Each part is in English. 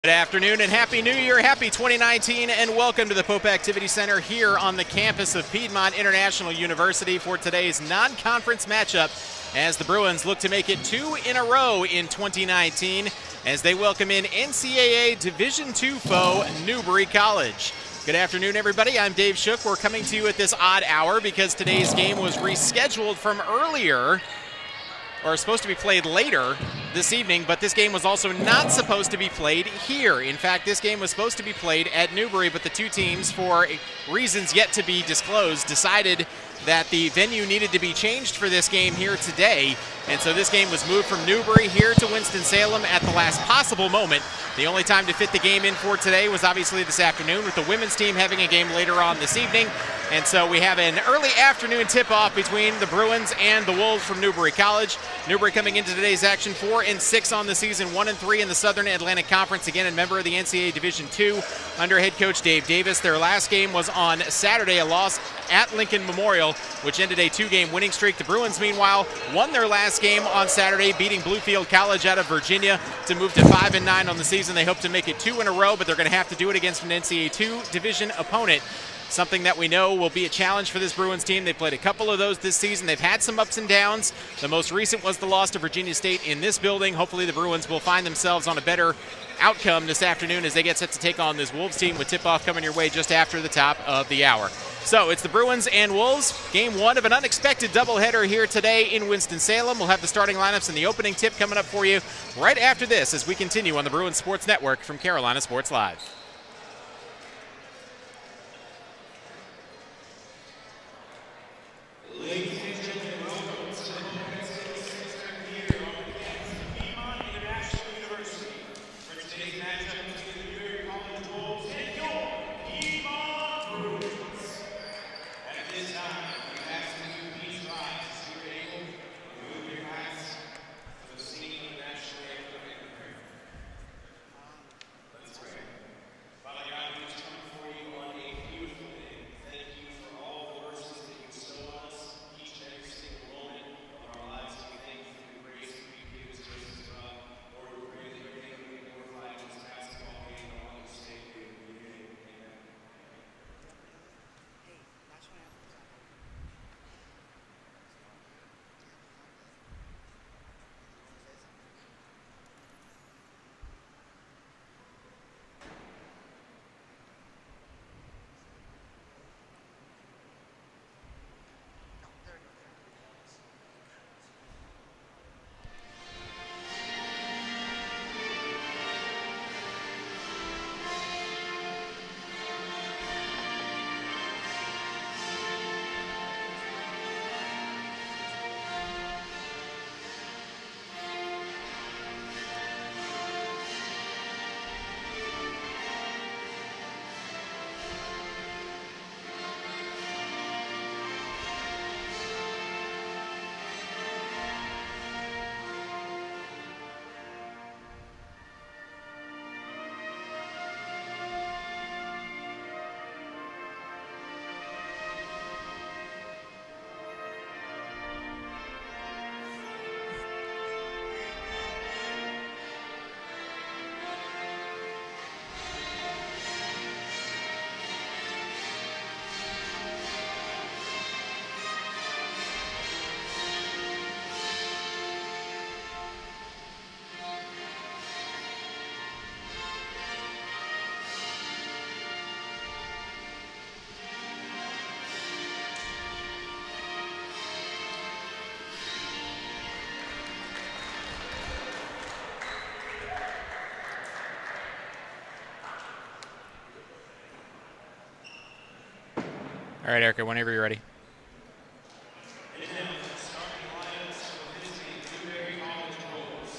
Good afternoon and Happy New Year, Happy 2019, and welcome to the Pope Activity Center here on the campus of Piedmont International University for today's non-conference matchup as the Bruins look to make it 2 in a row in 2019 as they welcome in NCAA Division II foe Newbury College. Good afternoon, everybody. I'm Dave Shook. We're coming to you at this odd hour because today's game was rescheduled from earlier, or supposed to be played later this evening, but this game was also not supposed to be played here. In fact, this game was supposed to be played at Newbury, but the two teams, for reasons yet to be disclosed, decided that the venue needed to be changed for this game here today. And so this game was moved from Newbury here to Winston-Salem at the last possible moment. The only time to fit the game in for today was obviously this afternoon, with the women's team having a game later on this evening. And so we have an early afternoon tip-off between the Bruins and the Wolves from Newbury College. Newbury coming into today's action 4-6 on the season, 1-3 in the Southern Atlantic Conference. Again, a member of the NCAA Division II under head coach Dave Davis. Their last game was on Saturday, a loss at Lincoln Memorial, which ended a 2-game winning streak. The Bruins, meanwhile, won their last game on Saturday, beating Bluefield College out of Virginia to move to 5-9 on the season. They hope to make it 2 in a row, but they're going to have to do it against an NCAA II division opponent. Something that we know will be a challenge for this Bruins team. They've played a couple of those this season. They've had some ups and downs. The most recent was the loss to Virginia State in this building. Hopefully the Bruins will find themselves on a better outcome this afternoon as they get set to take on this Wolves team, with tip-off coming your way just after the top of the hour. So it's the Bruins and Wolves, game one of an unexpected doubleheader here today in Winston-Salem. We'll have the starting lineups and the opening tip coming up for you right after this as we continue on the Bruins Sports Network from Carolina Sports Live. Ladies and gentlemen, welcome to the Pope Activity Center here on the campus of Piedmont International University for today's matchup between the Newbury College Wolves and your Piedmont Bruins. At this time, we ask that you please rise as you are able to move your hands for the singing of the national anthem and prayer. Let's pray. Father God, we just come before you on a beautiful day. Thank you for all the mercies that you bestow on us. Every single moment of our lives, we thank you for the grace that you give us, grace as well. Lord, we pray that your name will be glorified in this basketball game and all you say to you. Amen. All right, Erica, whenever you're ready. And now, the starting lineups for this game, Newbury College Wolves.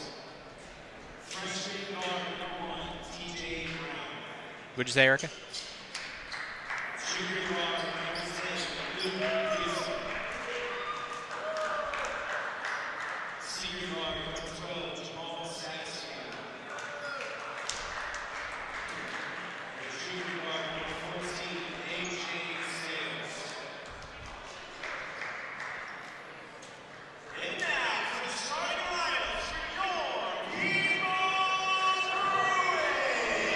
Freshman guard number 1, TJ Brown. What'd you say, Erica? Junior guard number 6, Luke Gibson. Senior guard number 12, Jamal Saxton. And junior guard number 14, AJ Sales. And now, for the starting lineups for your Piedmont Bruins.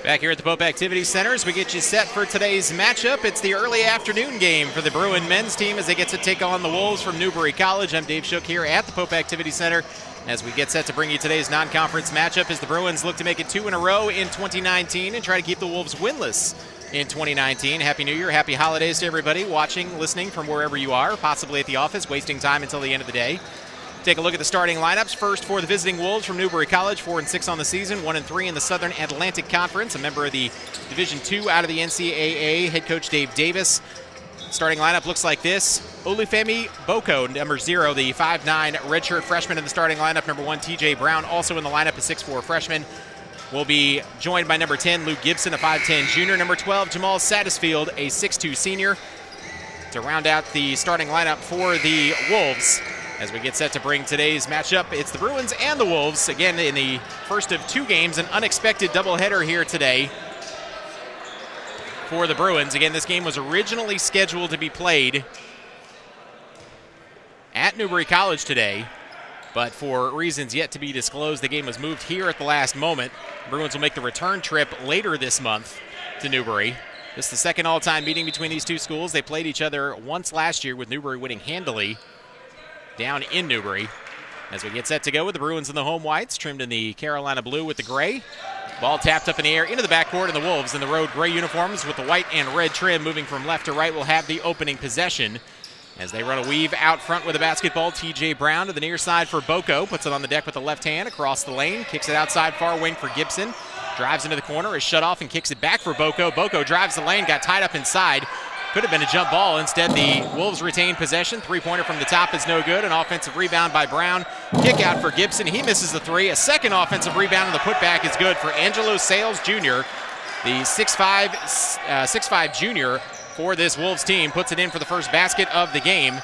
Back here at the Pope Activity Center as we get you set for today's matchup. It's the early afternoon game for the Bruin men's team as they get to take on the Wolves from Newbury College. I'm Dave Shook here at the Pope Activity Center as we get set to bring you today's non-conference matchup as the Bruins look to make it 2 in a row in 2019 and try to keep the Wolves winless in 2019. Happy New Year, happy holidays to everybody watching, listening from wherever you are, possibly at the office, wasting time until the end of the day. Take a look at the starting lineups. First for the visiting Wolves from Newbury College, 4-6 on the season, 1-3 in the Southern Atlantic Conference, a member of the Division II out of the NCAA, head coach Dave Davis. Starting lineup looks like this. Olufemi Boko, number 0, the 5'9 redshirt freshman in the starting lineup. Number 1, TJ Brown, also in the lineup, a 6'4 freshman. Will be joined by number 10, Luke Gibson, a 5'10 junior. Number 12, Jamal Satterfield, a 6'2 senior. To round out the starting lineup for the Wolves, as we get set to bring today's matchup, it's the Bruins and the Wolves. Again, in the first of 2 games, an unexpected doubleheader here today for the Bruins. Again, this game was originally scheduled to be played at Newbury College today, but for reasons yet to be disclosed, the game was moved here at the last moment. The Bruins will make the return trip later this month to Newbury. This is the second all-time meeting between these two schools. They played each other once last year with Newbury winning handily down in Newbury. As we get set to go with the Bruins in the home whites, trimmed in the Carolina blue with the gray. Ball tapped up in the air into the backcourt, and the Wolves in the road gray uniforms with the white and red trim moving from left to right will have the opening possession. As they run a weave out front with the basketball, TJ Brown to the near side for Boko, puts it on the deck with the left hand across the lane, kicks it outside far wing for Gibson, drives into the corner, is shut off and kicks it back for Boko. Boko drives the lane, got tied up inside. Could have been a jump ball. Instead, the Wolves retain possession. Three-pointer from the top is no good. An offensive rebound by Brown. Kick out for Gibson. He misses the three. A second offensive rebound, and the putback is good for Angelo Sales Jr., the 6'5 junior for this Wolves team. Puts it in for the first basket of the game.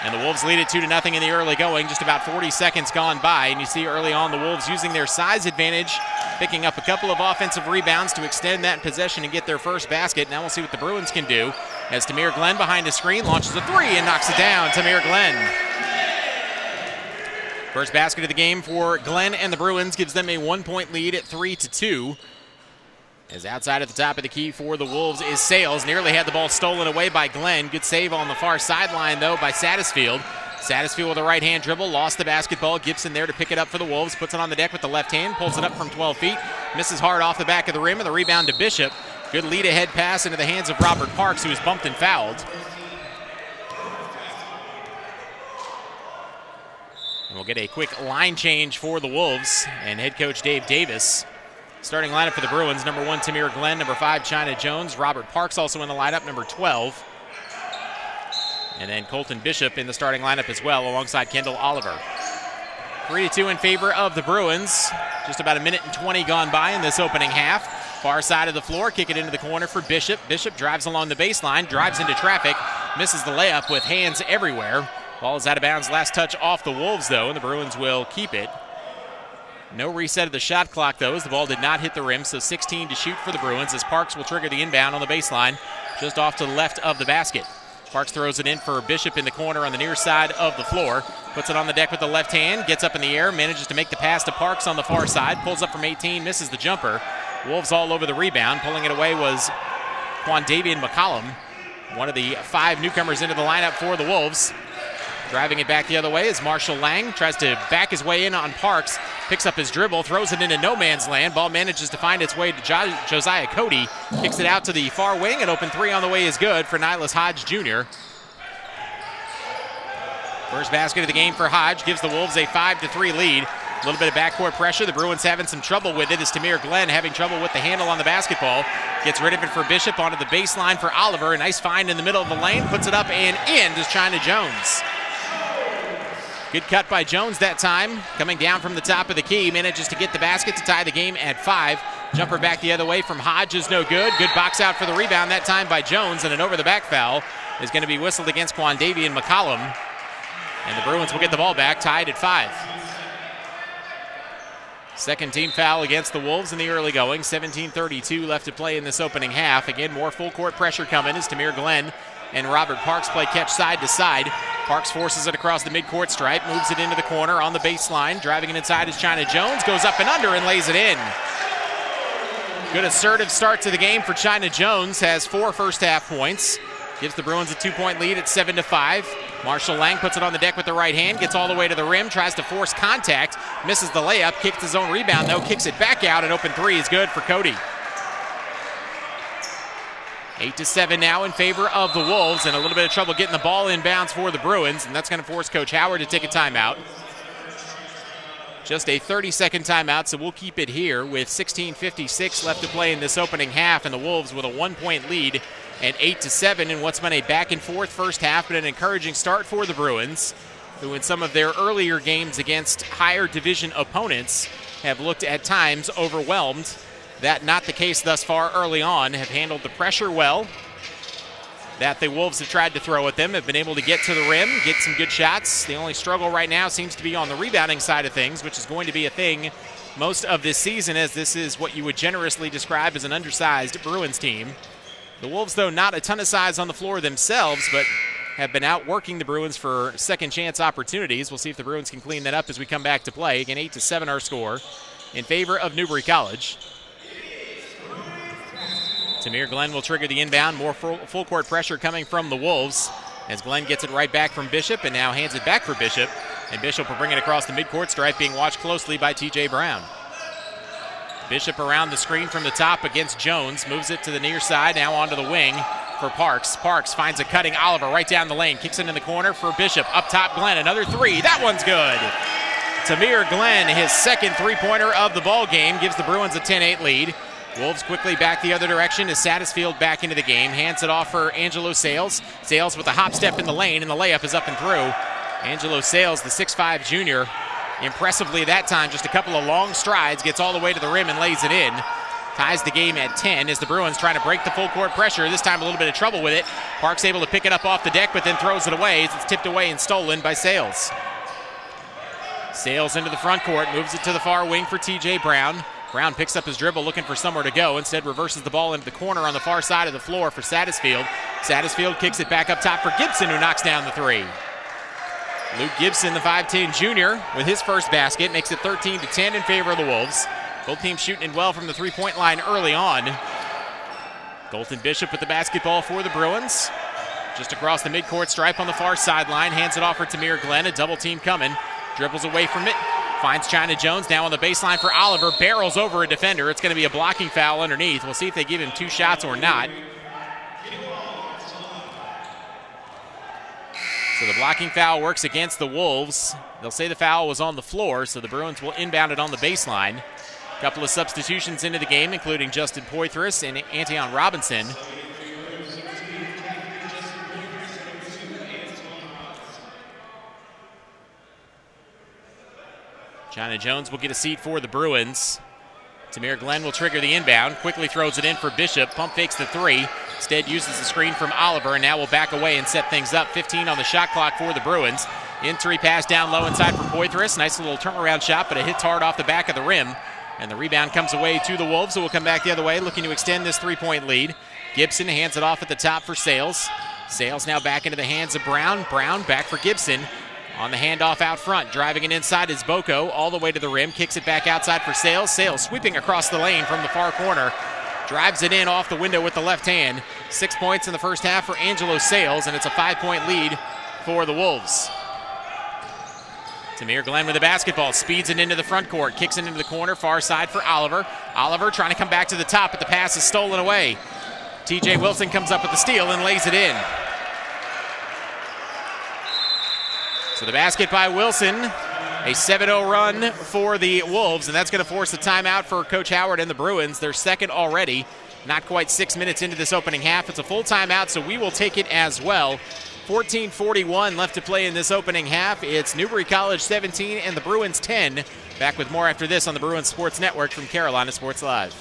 And the Wolves lead it 2-0 in the early going. Just about 40 seconds gone by. And you see early on the Wolves using their size advantage, picking up a couple of offensive rebounds to extend that possession and get their first basket. Now we'll see what the Bruins can do as Tamir Glenn behind the screen launches a three and knocks it down. Tamir Glenn. First basket of the game for Glenn and the Bruins gives them a 1-point lead at 3-2. As outside at the top of the key for the Wolves is Sales. Nearly had the ball stolen away by Glenn. Good save on the far sideline, though, by Satterfield. Satterfield with a right-hand dribble, lost the basketball. Gibson there to pick it up for the Wolves. Puts it on the deck with the left hand, pulls it up from 12 feet. Misses hard off the back of the rim, and the rebound to Bishop. Good lead-ahead pass into the hands of Robert Parks, who was bumped and fouled. And we'll get a quick line change for the Wolves and head coach Dave Davis. Starting lineup for the Bruins, number 1, Tamir Glenn, number 5, China Jones. Robert Parks also in the lineup, number 12. And then Colton Bishop in the starting lineup as well, alongside Kendall Oliver. 3-2 in favor of the Bruins. Just about 1:20 gone by in this opening half. Far side of the floor, kick it into the corner for Bishop. Bishop drives along the baseline, drives into traffic, misses the layup with hands everywhere. Ball is out of bounds, last touch off the Wolves, though, and the Bruins will keep it. No reset of the shot clock, though, as the ball did not hit the rim, so 16 to shoot for the Bruins as Parks will trigger the inbound on the baseline just off to the left of the basket. Parks throws it in for Bishop in the corner on the near side of the floor. Puts it on the deck with the left hand, gets up in the air, manages to make the pass to Parks on the far side, pulls up from 18, misses the jumper. Wolves all over the rebound. Pulling it away was Quandavian McCollum, one of the 5 newcomers into the lineup for the Wolves. Driving it back the other way is Marshall Lang. Tries to back his way in on Parks. Picks up his dribble, throws it into no man's land. Ball manages to find its way to Josiah Cody. Kicks it out to the far wing. An open three on the way is good for Nylas Hodge Jr. First basket of the game for Hodge gives the Wolves a 5-3 lead. A little bit of backcourt pressure. The Bruins having some trouble with it as Tamir Glenn having trouble with the handle on the basketball. Gets rid of it for Bishop onto the baseline for Oliver. A nice find in the middle of the lane. Puts it up and in to China Jones. Good cut by Jones that time. Coming down from the top of the key. Manages to get the basket to tie the game at 5. Jumper back the other way from Hodge is no good. Good box out for the rebound that time by Jones. And an over-the-back foul is going to be whistled against Quandavian McCollum. And the Bruins will get the ball back, tied at 5. Second team foul against the Wolves in the early going. 17:32 left to play in this opening half. Again, more full court pressure coming as Tamir Glenn and Robert Parks play catch side to side. Parks forces it across the midcourt stripe, moves it into the corner on the baseline. Driving it inside is China Jones, goes up and under and lays it in. Good assertive start to the game for China Jones. Has 4 first-half points. Gives the Bruins a 2-point lead at 7-5. Marshall Lang puts it on the deck with the right hand, gets all the way to the rim, tries to force contact, misses the layup, kicks his own rebound though, kicks it back out, and open three is good for Cody. 8-7 now in favor of the Wolves, and a little bit of trouble getting the ball inbounds for the Bruins, and that's going to force Coach Howard to take a timeout. Just a 30-second timeout, so we'll keep it here with 16:56 left to play in this opening half, and the Wolves with a 1-point lead at 8-7 in what's been a back-and-forth first half, but an encouraging start for the Bruins, who in some of their earlier games against higher division opponents have looked at times overwhelmed. That not the case thus far early on, have handled the pressure well that the Wolves have tried to throw at them, have been able to get to the rim, get some good shots. The only struggle right now seems to be on the rebounding side of things, which is going to be a thing most of this season, as this is what you would generously describe as an undersized Bruins team. The Wolves, though, not a ton of size on the floor themselves, but have been outworking the Bruins for second chance opportunities. We'll see if the Bruins can clean that up as we come back to play. Again, 8-7 our score in favor of Newbury College. Tamir Glenn will trigger the inbound. More full court pressure coming from the Wolves as Glenn gets it right back from Bishop and now hands it back for Bishop. And Bishop will bring it across the midcourt stripe, being watched closely by T.J. Brown. Bishop around the screen from the top against Jones. Moves it to the near side, now onto the wing for Parks. Parks finds a cutting Oliver right down the lane. Kicks it in the corner for Bishop. Up top, Glenn, another three. That one's good. Tamir Glenn, his second three-pointer of the ball game, gives the Bruins a 10-8 lead. Wolves quickly back the other direction as Satterfield back into the game. Hands it off for Angelo Sales. Sales with a hop step in the lane, and the layup is up and through. Angelo Sales, the 6'5 junior, impressively that time, just a couple of long strides, gets all the way to the rim and lays it in. Ties the game at 10 as the Bruins trying to break the full court pressure. This time a little bit of trouble with it. Parks able to pick it up off the deck, but then throws it away as it's tipped away and stolen by Sales. Sales into the front court, moves it to the far wing for T.J. Brown. Brown picks up his dribble looking for somewhere to go. Instead reverses the ball into the corner on the far side of the floor for Satterfield. Satterfield kicks it back up top for Gibson, who knocks down the three. Luke Gibson, the 5'10 junior, with his first basket, makes it 13-10 in favor of the Wolves. Both teams shooting it well from the three-point line early on. Colton Bishop with the basketball for the Bruins. Just across the midcourt stripe on the far sideline. Hands it off for Tamir Glenn. A double team coming. Dribbles away from it. Finds China Jones now on the baseline for Oliver. Barrels over a defender. It's going to be a blocking foul underneath. We'll see if they give him 2 shots or not. So the blocking foul works against the Wolves. They'll say the foul was on the floor, so the Bruins will inbound it on the baseline. A couple of substitutions into the game, including Justin Poitras and Antion Robinson. China Jones will get a seat for the Bruins. Tamir Glenn will trigger the inbound, quickly throws it in for Bishop, pump fakes the three. Instead uses the screen from Oliver, and now will back away and set things up. 15 on the shot clock for the Bruins. In-three pass down low inside for Poitras. Nice little turnaround shot, but it hits hard off the back of the rim. And the rebound comes away to the Wolves, so we'll come back the other way, looking to extend this three-point lead. Gibson hands it off at the top for Sales. Sales now back into the hands of Brown. Brown back for Gibson. On the handoff out front, driving it inside is Boko, all the way to the rim, kicks it back outside for Sales. Sales sweeping across the lane from the far corner, drives it in off the window with the left hand. 6 points in the first half for Angelo Sales, and it's a 5-point lead for the Wolves. Tamir Glenn with the basketball, speeds it into the front court, kicks it into the corner, far side for Oliver. Oliver trying to come back to the top, but the pass is stolen away. T.J. Wilson comes up with the steal and lays it in. So the basket by Wilson, a 7-0 run for the Wolves, and that's going to force a timeout for Coach Howard and the Bruins. Their second already, not quite 6 minutes into this opening half. It's a full timeout, so we will take it as well. 14:41 left to play in this opening half. It's Newbury College 17 and the Bruins 10. Back with more after this on the Bruins Sports Network from Carolina Sports Live.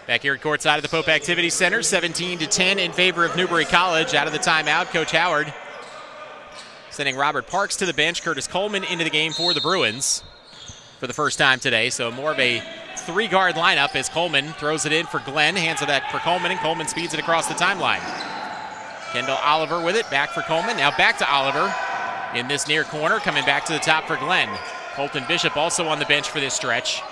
Back here at courtside of the Pope Activity Center, 17-10 in favor of Newbury College. Out of the timeout, Coach Howard sending Robert Parks to the bench, Curtis Coleman into the game for the Bruins for the first time today. So more of a three-guard lineup as Coleman throws it in for Glenn, hands it back for Coleman, and Coleman speeds it across the timeline. Kendall Oliver with it, back for Coleman. Now back to Oliver in this near corner, coming back to the top for Glenn. Colton Bishop also on the bench for this stretch.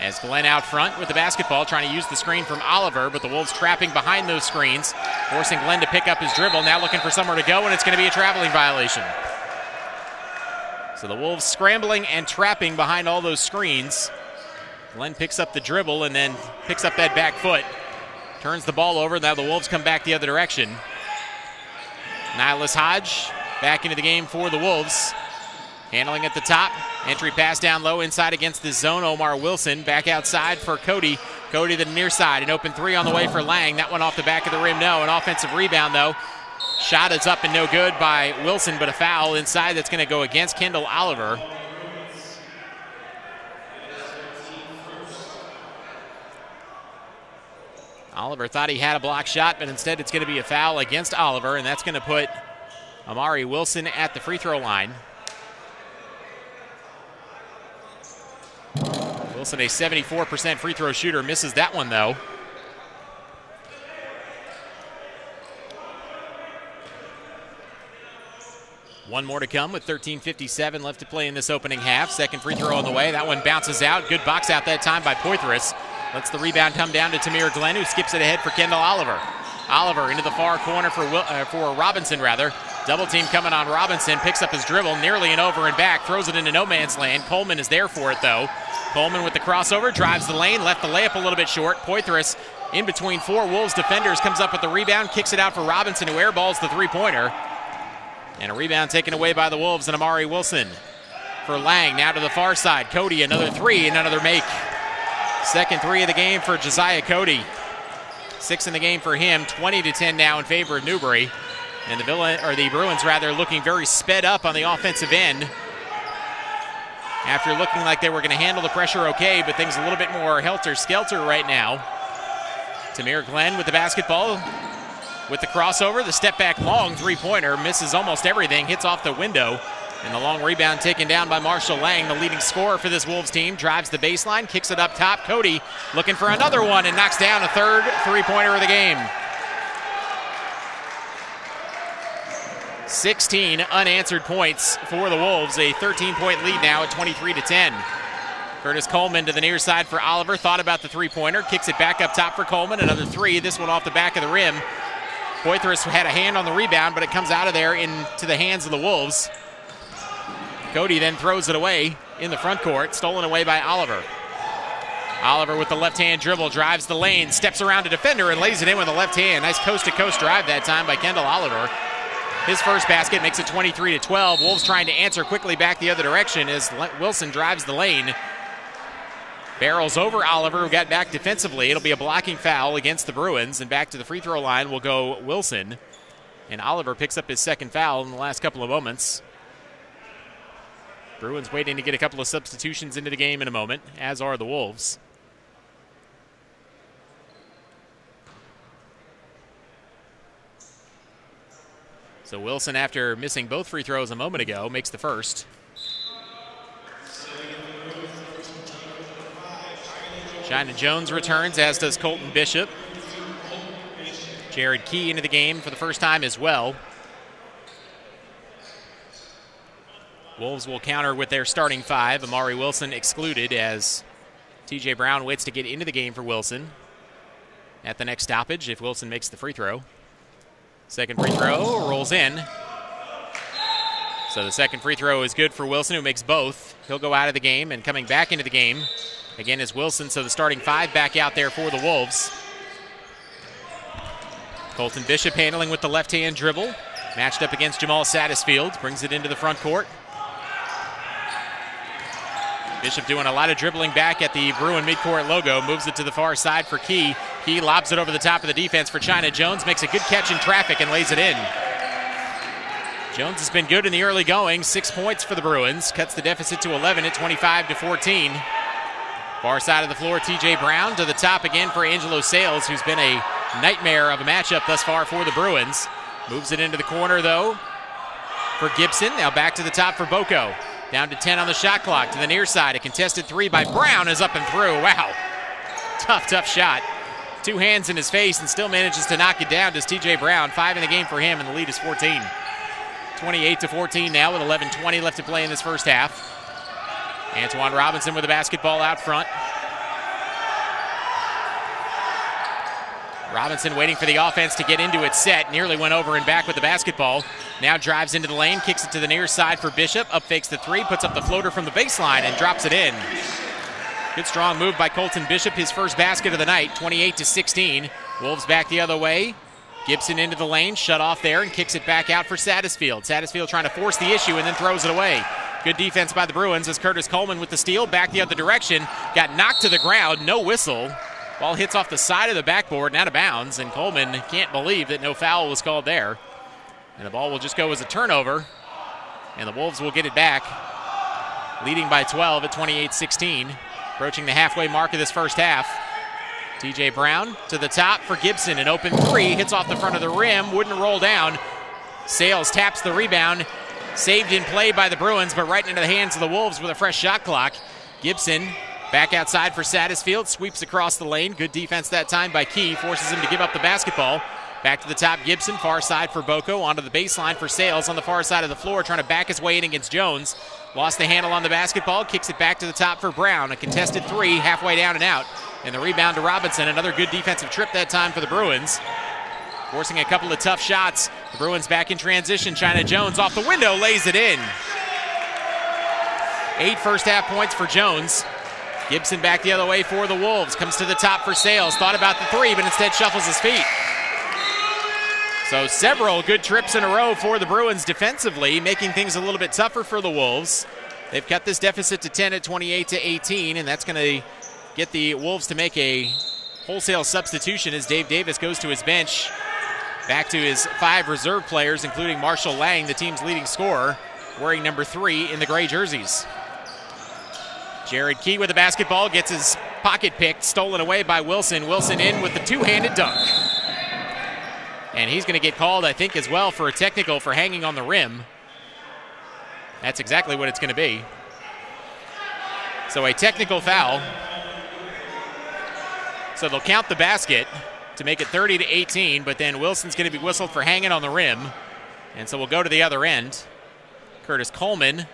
As Glenn out front with the basketball, trying to use the screen from Oliver, but the Wolves trapping behind those screens, forcing Glenn to pick up his dribble. Now looking for somewhere to go, and it's going to be a traveling violation. So the Wolves scrambling and trapping behind all those screens. Glenn picks up the dribble and then picks up that back foot. Turns the ball over. Now the Wolves come back the other direction. Nylas Hodge back into the game for the Wolves. Handling at the top. Entry pass down low inside against the zone. Omar Wilson back outside for Cody. Cody to the near side. An open three on the way for Lang. That one off the back of the rim. No, an offensive rebound though. Shot is up and no good by Wilson, but a foul inside that's going to go against Kendall Oliver. Oliver thought he had a block shot, but instead it's going to be a foul against Oliver, and that's going to put Amari Wilson at the free throw line. Wilson, a 74% free throw shooter, misses that one though. One more to come with 13:57 left to play in this opening half. Second free throw on the way. That one bounces out. Good box out that time by Poitras. Lets the rebound come down to Tamir Glenn, who skips it ahead for Kendall Oliver. Oliver into the far corner for Robinson, rather. Double team coming on Robinson. Picks up his dribble, nearly an over and back. Throws it into no man's land. Coleman is there for it, though. Coleman with the crossover, drives the lane, left the layup a little bit short. Poitras in between four Wolves defenders, comes up with the rebound, kicks it out for Robinson, who airballs the three-pointer. And a rebound taken away by the Wolves and Amari Wilson. For Lang, now to the far side. Cody, another three and another make. Second three of the game for Josiah Cody. 6 in the game for him, 20-10 now in favor of Newbury. And the Bruins looking very sped up on the offensive end. After looking like they were going to handle the pressure okay, but things a little bit more helter-skelter right now. Tamir Glenn with the basketball. With the crossover, the step back long three-pointer, misses almost everything, hits off the window. And the long rebound taken down by Marshall Lang, the leading scorer for this Wolves team. Drives the baseline, kicks it up top. Cody looking for another one and knocks down a third three-pointer of the game. 16 unanswered points for the Wolves. A 13-point lead now at 23-10. Curtis Coleman to the near side for Oliver. Thought about the three-pointer, kicks it back up top for Coleman. Another three, this one off the back of the rim. Poitras had a hand on the rebound, but it comes out of there into the hands of the Wolves. Cody then throws it away in the front court, stolen away by Oliver. Oliver with the left-hand dribble, drives the lane, steps around a defender and lays it in with the left hand. Nice coast-to-coast drive that time by Kendall Oliver. His first basket makes it 23-12. Wolves trying to answer quickly back the other direction as Wilson drives the lane. Barrels over Oliver, who got back defensively. It'll be a blocking foul against the Bruins, and back to the free throw line will go Wilson. And Oliver picks up his second foul in the last couple of moments. Bruins waiting to get a couple of substitutions into the game in a moment, as are the Wolves. So Wilson, after missing both free throws a moment ago, makes the first. China Jones returns, as does Colton Bishop. Jared Key into the game for the first time as well. Wolves will counter with their starting five. Amari Wilson excluded as TJ Brown waits to get into the game for Wilson at the next stoppage if Wilson makes the free throw. Second free throw rolls in. So the second free throw is good for Wilson, who makes both. He'll go out of the game, and coming back into the game again is Wilson, so the starting five back out there for the Wolves. Colton Bishop handling with the left-hand dribble. Matched up against Jamal Satterfield. Brings it into the front court. Bishop doing a lot of dribbling back at the Bruin midcourt logo. Moves it to the far side for Key. Key lobs it over the top of the defense for China Jones. Makes a good catch in traffic and lays it in. Jones has been good in the early going. 6 points for the Bruins. Cuts the deficit to 11 at 25-14. Far side of the floor, TJ Brown to the top again for Angelo Sales, who's been a nightmare of a matchup thus far for the Bruins. Moves it into the corner, though, for Gibson. Now back to the top for Boko. Down to 10 on the shot clock to the near side. A contested three by Brown is up and through. Wow. Tough shot. Two hands in his face and still manages to knock it down. Does TJ Brown. 5 in the game for him, and the lead is 14. 28-14 now with 11:20 left to play in this first half. Antoine Robinson with the basketball out front. Robinson waiting for the offense to get into its set. Nearly went over and back with the basketball. Now drives into the lane, kicks it to the near side for Bishop. Up fakes the three, puts up the floater from the baseline and drops it in. Good strong move by Colton Bishop, his first basket of the night, 28-16. Wolves back the other way. Gibson into the lane, shut off there, and kicks it back out for Satterfield. Satterfield trying to force the issue and then throws it away. Good defense by the Bruins as Curtis Coleman with the steal, back the other direction. Got knocked to the ground, no whistle. Ball hits off the side of the backboard and out of bounds, and Coleman can't believe that no foul was called there. And the ball will just go as a turnover, and the Wolves will get it back, leading by 12 at 28-16. Approaching the halfway mark of this first half. TJ Brown to the top for Gibson. An open three, hits off the front of the rim, wouldn't roll down. Sales taps the rebound. Saved in play by the Bruins, but right into the hands of the Wolves with a fresh shot clock. Gibson back outside for Satterfield, sweeps across the lane. Good defense that time by Key, forces him to give up the basketball. Back to the top, Gibson, far side for Boko, onto the baseline for Sales on the far side of the floor, trying to back his way in against Jones. Lost the handle on the basketball, kicks it back to the top for Brown. A contested three, halfway down and out. And the rebound to Robinson, another good defensive trip that time for the Bruins. Forcing a couple of tough shots. The Bruins back in transition. China Jones off the window, lays it in. 8 first half points for Jones. Gibson back the other way for the Wolves. Comes to the top for Sales. Thought about the three, but instead shuffles his feet. So several good trips in a row for the Bruins defensively, making things a little bit tougher for the Wolves. They've cut this deficit to 10 at 28-18, and that's going to get the Wolves to make a wholesale substitution as Dave Davis goes to his bench. Back to his 5 reserve players, including Marshall Lang, the team's leading scorer, wearing number 3 in the gray jerseys. Jared Key with the basketball, gets his pocket picked, stolen away by Wilson. Wilson in with the two-handed dunk. And he's going to get called, I think, as well for a technical for hanging on the rim. That's exactly what it's going to be. So a technical foul. So they'll count the basket to make it 30-18, but then Wilson's going to be whistled for hanging on the rim. And so we'll go to the other end. Curtis Coleman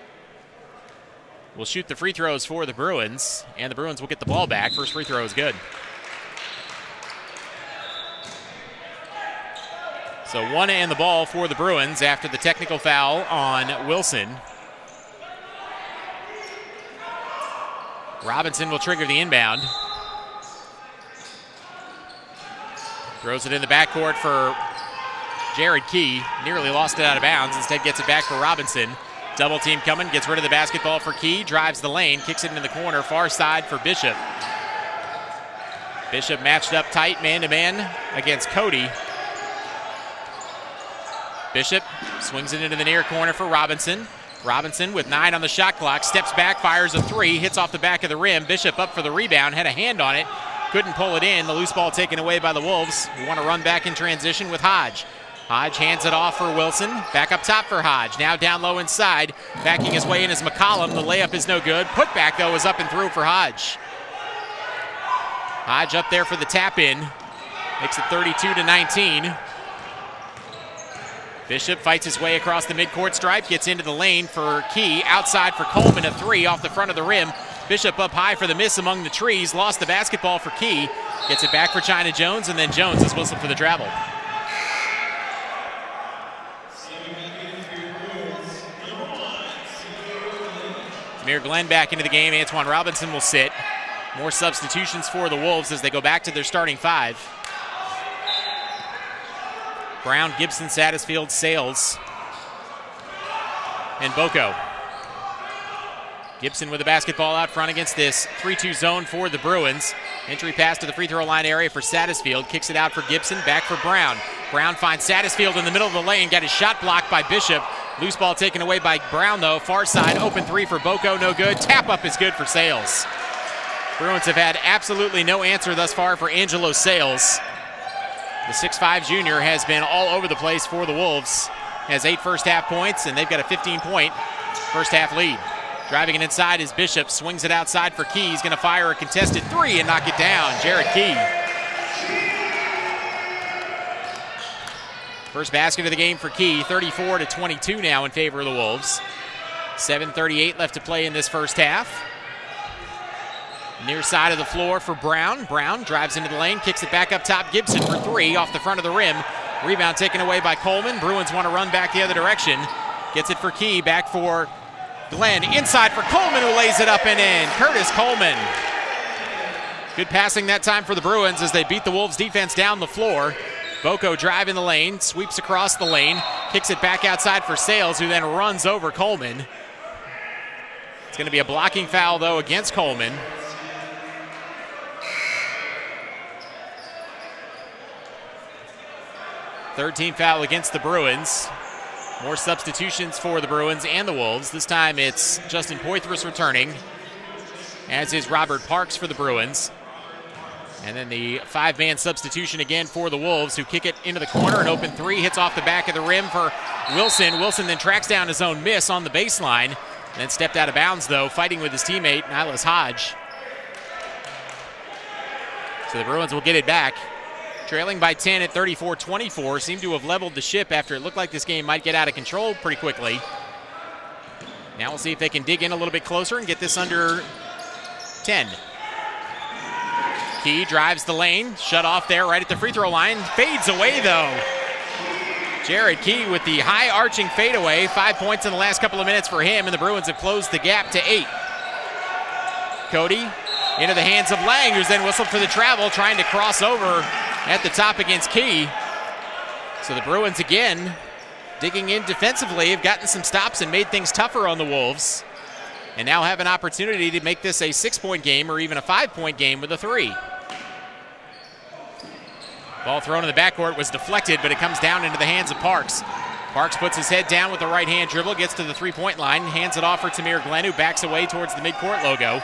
will shoot the free throws for the Bruins, and the Bruins will get the ball back. First free throw is good. So 1 and the ball for the Bruins after the technical foul on Wilson. Robinson will trigger the inbound. Throws it in the backcourt for Jared Key. Nearly lost it out of bounds. Instead gets it back for Robinson. Double team coming. Gets rid of the basketball for Key. Drives the lane. Kicks it into the corner. Far side for Bishop. Bishop matched up tight man-to-man against Cody. Bishop swings it into the near corner for Robinson. Robinson with 9 on the shot clock. Steps back. Fires a three. Hits off the back of the rim. Bishop up for the rebound. Had a hand on it. Couldn't pull it in. The loose ball taken away by the Wolves. We want to run back in transition with Hodge. Hodge hands it off for Wilson. Back up top for Hodge. Now down low inside. Backing his way in is McCollum. The layup is no good. Putback, though, is up and through for Hodge. Hodge up there for the tap in. Makes it 32-19. Bishop fights his way across the midcourt stripe. Gets into the lane for Key. Outside for Coleman. A three off the front of the rim. Bishop up high for the miss among the trees. Lost the basketball for Key. Gets it back for China Jones, and then Jones is whistled for the travel. Samir Glenn back into the game. Antoine Robinson will sit. More substitutions for the Wolves as they go back to their starting 5. Brown, Gibson, Satterfield, Sales, and Boko. Gibson with the basketball out front against this 3-2 zone for the Bruins. Entry pass to the free throw line area for Satterfield. Kicks it out for Gibson, back for Brown. Brown finds Satterfield in the middle of the lane. Got his shot blocked by Bishop. Loose ball taken away by Brown, though. Far side, open three for Boko, no good. Tap up is good for Sales. Bruins have had absolutely no answer thus far for Angelo Sales. The 6'5 junior has been all over the place for the Wolves. Has 8 first-half points, and they've got a 15-point first-half lead. Driving it inside is Bishop, swings it outside for Key. He's going to fire a contested 3 and knock it down. Jared Key. First basket of the game for Key, 34-22 now in favor of the Wolves. 7:38 left to play in this first half. Near side of the floor for Brown. Brown drives into the lane, kicks it back up top. Gibson for 3 off the front of the rim. Rebound taken away by Coleman. Bruins want to run back the other direction. Gets it for Key, back for Glenn. Inside for Coleman, who lays it up and in. Curtis Coleman. Good passing that time for the Bruins as they beat the Wolves defense down the floor. Boko driving the lane, sweeps across the lane, kicks it back outside for Sales, who then runs over Coleman. It's going to be a blocking foul, though, against Coleman. Third team foul against the Bruins. More substitutions for the Bruins and the Wolves. This time it's Justin Poitras returning, as is Robert Parks for the Bruins. And then the 5-man substitution again for the Wolves, who kick it into the corner. An open 3 hits off the back of the rim for Wilson. Wilson then tracks down his own miss on the baseline. Then stepped out of bounds, though, fighting with his teammate, Nilas Hodge. So the Bruins will get it back. Trailing by 10 at 34-24. Seem to have leveled the ship after it looked like this game might get out of control pretty quickly. Now we'll see if they can dig in a little bit closer and get this under 10. Key drives the lane, shut off there right at the free throw line. Fades away, though. Jared Key with the high arching fadeaway. 5 points in the last couple of minutes for him, and the Bruins have closed the gap to 8. Cody into the hands of Lang, who's then whistled for the travel, trying to cross over at the top against Key. So the Bruins again digging in defensively, have gotten some stops and made things tougher on the Wolves, and now have an opportunity to make this a 6-point game or even a 5-point game with a 3. Ball thrown in the backcourt was deflected, but it comes down into the hands of Parks. Parks puts his head down with the right-hand dribble, gets to the 3-point line, hands it off for Tamir Glenn, who backs away towards the midcourt logo.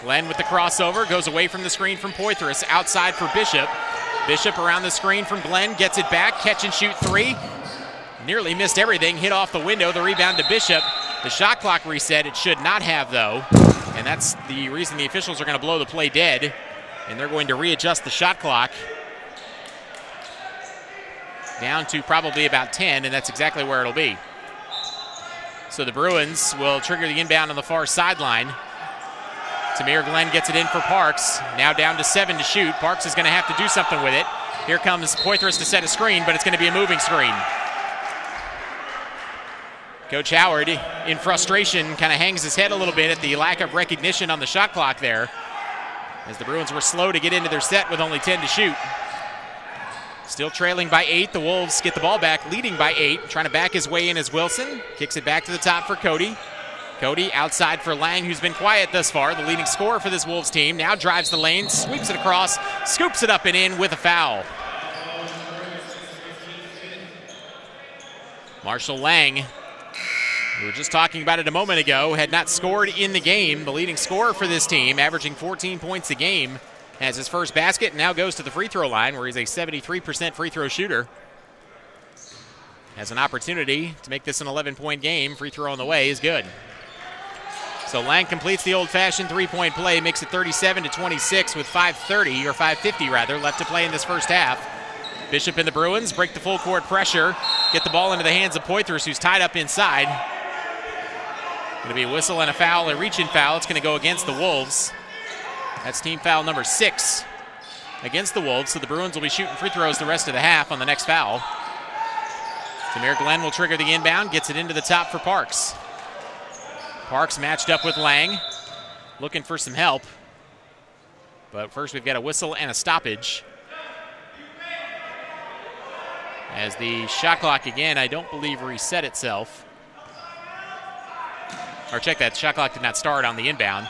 Glenn with the crossover, goes away from the screen from Poitras, outside for Bishop. Bishop around the screen from Glenn, gets it back, catch and shoot 3. Nearly missed everything, hit off the window, the rebound to Bishop. The shot clock reset, it should not have, though. And that's the reason the officials are going to blow the play dead. And they're going to readjust the shot clock down to probably about 10, and that's exactly where it'll be. So the Bruins will trigger the inbound on the far sideline. Tamir Glenn gets it in for Parks. Now down to 7 to shoot. Parks is going to have to do something with it. Here comes Poitras to set a screen, but it's going to be a moving screen. Coach Howard, in frustration, kind of hangs his head a little bit at the lack of recognition on the shot clock there, as the Bruins were slow to get into their set with only 10 to shoot. Still trailing by 8. The Wolves get the ball back, leading by 8. Trying to back his way in as Wilson. Kicks it back to the top for Cody. Cody outside for Lang, who's been quiet thus far, the leading scorer for this Wolves team. Now drives the lane, sweeps it across, scoops it up and in with a foul. Marshall Lang, we were just talking about it a moment ago, had not scored in the game. The leading scorer for this team, averaging 14 points a game, has his first basket and now goes to the free throw line, where he's a 73% free throw shooter. Has an opportunity to make this an 11-point game. Free throw on the way is good. So Lang completes the old-fashioned three-point play, makes it 37-26 with 5:50 rather, left to play in this first half. Bishop and the Bruins break the full court pressure, get the ball into the hands of Poitras, who's tied up inside. Going to be a whistle and a foul, a reach-in foul. It's going to go against the Wolves. That's team foul number 6 against the Wolves, so the Bruins will be shooting free throws the rest of the half on the next foul. Tamir Glenn will trigger the inbound, gets it into the top for Parks. Parks matched up with Lang, looking for some help. But first we've got a whistle and a stoppage, as the shot clock again, I don't believe, reset itself. Or check that, shot clock did not start on the inbound.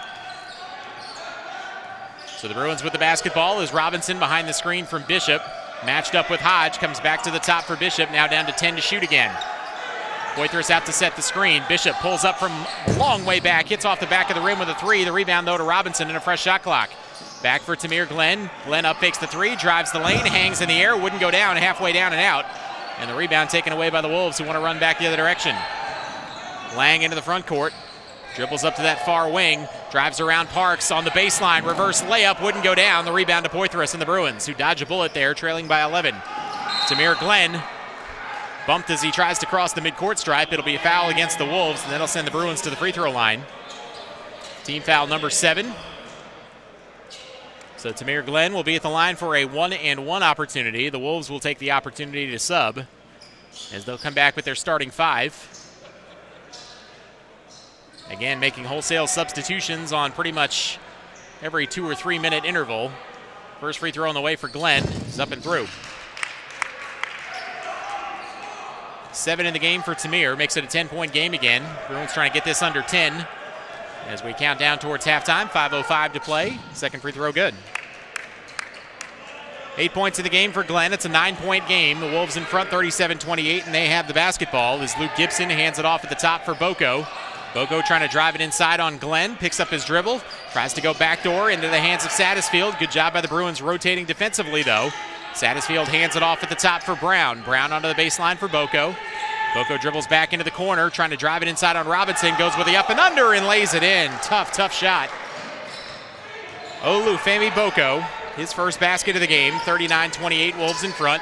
So the Bruins with the basketball is Robinson behind the screen from Bishop. Matched up with Hodge, comes back to the top for Bishop, now down to 10 to shoot again. Poitras out to set the screen. Bishop pulls up from a long way back, hits off the back of the rim with a three. The rebound, though, to Robinson and a fresh shot clock. Back for Tamir Glenn. Glenn up fakes the three, drives the lane, hangs in the air, wouldn't go down, halfway down and out. And the rebound taken away by the Wolves, who want to run back the other direction. Lang into the front court. Dribbles up to that far wing, drives around Parks on the baseline, reverse layup, wouldn't go down. The rebound to Poitras and the Bruins, who dodge a bullet there, trailing by 11. Tamir Glenn bumped as he tries to cross the midcourt stripe. It'll be a foul against the Wolves, and that'll send the Bruins to the free throw line. Team foul number 7. So Tamir Glenn will be at the line for a 1-and-1 opportunity. The Wolves will take the opportunity to sub as they'll come back with their starting 5. Again, making wholesale substitutions on pretty much every 2 or 3 minute interval. First free throw on the way for Glenn is up and through. 7 in the game for Tamir, makes it a 10-point game again. Bruins trying to get this under 10 as we count down towards halftime. 5:05 to play. Second free throw good. 8 points in the game for Glenn. It's a 9-point game. The Wolves in front 37-28, and they have the basketball as Luke Gibson hands it off at the top for Boko. Boko trying to drive it inside on Glenn, picks up his dribble, tries to go backdoor into the hands of Satterfield. Good job by the Bruins rotating defensively, though. Satterfield hands it off at the top for Brown. Brown onto the baseline for Boko. Boko dribbles back into the corner, trying to drive it inside on Robinson, goes with the up and under and lays it in. Tough, tough shot. Olufemi Boko, his first basket of the game, 39-28, Wolves in front.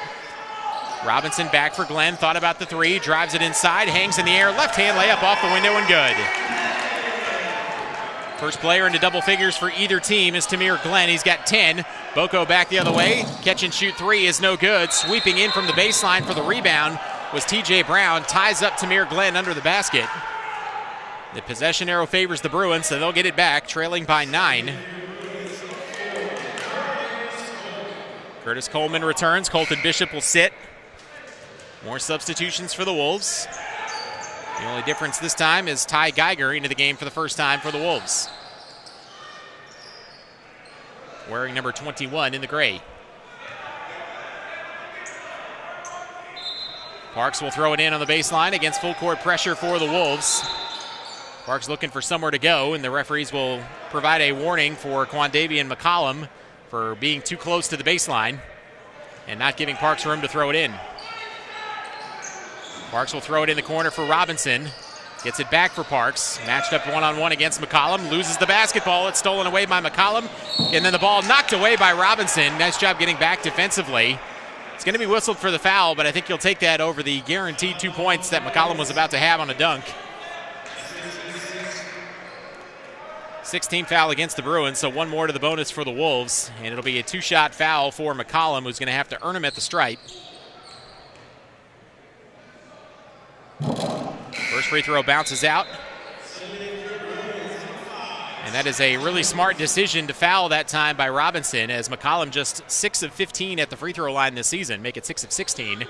Robinson back for Glenn, thought about the three, drives it inside, hangs in the air, left-hand layup off the window and good. First player into double figures for either team is Tamir Glenn. He's got 10. Boko back the other way. Catch and shoot three is no good. Sweeping in from the baseline for the rebound was TJ Brown. Ties up Tamir Glenn under the basket. The possession arrow favors the Bruins, so they'll get it back, trailing by 9. Curtis Coleman returns. Colton Bishop will sit. More substitutions for the Wolves. The only difference this time is Ty Geiger into the game for the first time for the Wolves, wearing number 21 in the gray. Parks will throw it in on the baseline against full court pressure for the Wolves. Parks looking for somewhere to go, and the referees will provide a warning for Quandavian McCollum for being too close to the baseline and not giving Parks room to throw it in. Parks will throw it in the corner for Robinson. Gets it back for Parks. Matched up one-on-one against McCollum. Loses the basketball. It's stolen away by McCollum. And then the ball knocked away by Robinson. Nice job getting back defensively. It's going to be whistled for the foul, but I think you'll take that over the guaranteed 2 points that McCollum was about to have on a dunk. 16th foul against the Bruins, so one more to the bonus for the Wolves. And it'll be a 2-shot foul for McCollum, who's going to have to earn him at the stripe. First free throw bounces out. And that is a really smart decision to foul that time by Robinson, as McCollum just 6 of 15 at the free throw line this season. Make it 6 of 16.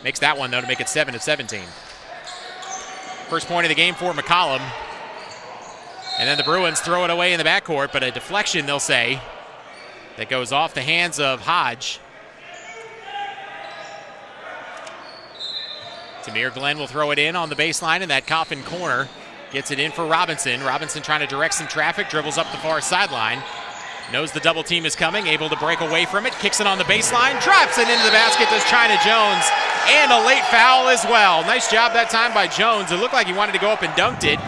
Makes that one, though, to make it 7 of 17. First point of the game for McCollum. And then the Bruins throw it away in the backcourt, but a deflection, they'll say, that goes off the hands of Hodge. Tamir Glenn will throw it in on the baseline in that coffin corner. Gets it in for Robinson. Robinson trying to direct some traffic, dribbles up the far sideline. Knows the double team is coming, able to break away from it. Kicks it on the baseline, drops it into the basket, does China Jones. And a late foul as well. Nice job that time by Jones. It looked like he wanted to go up and dunked it.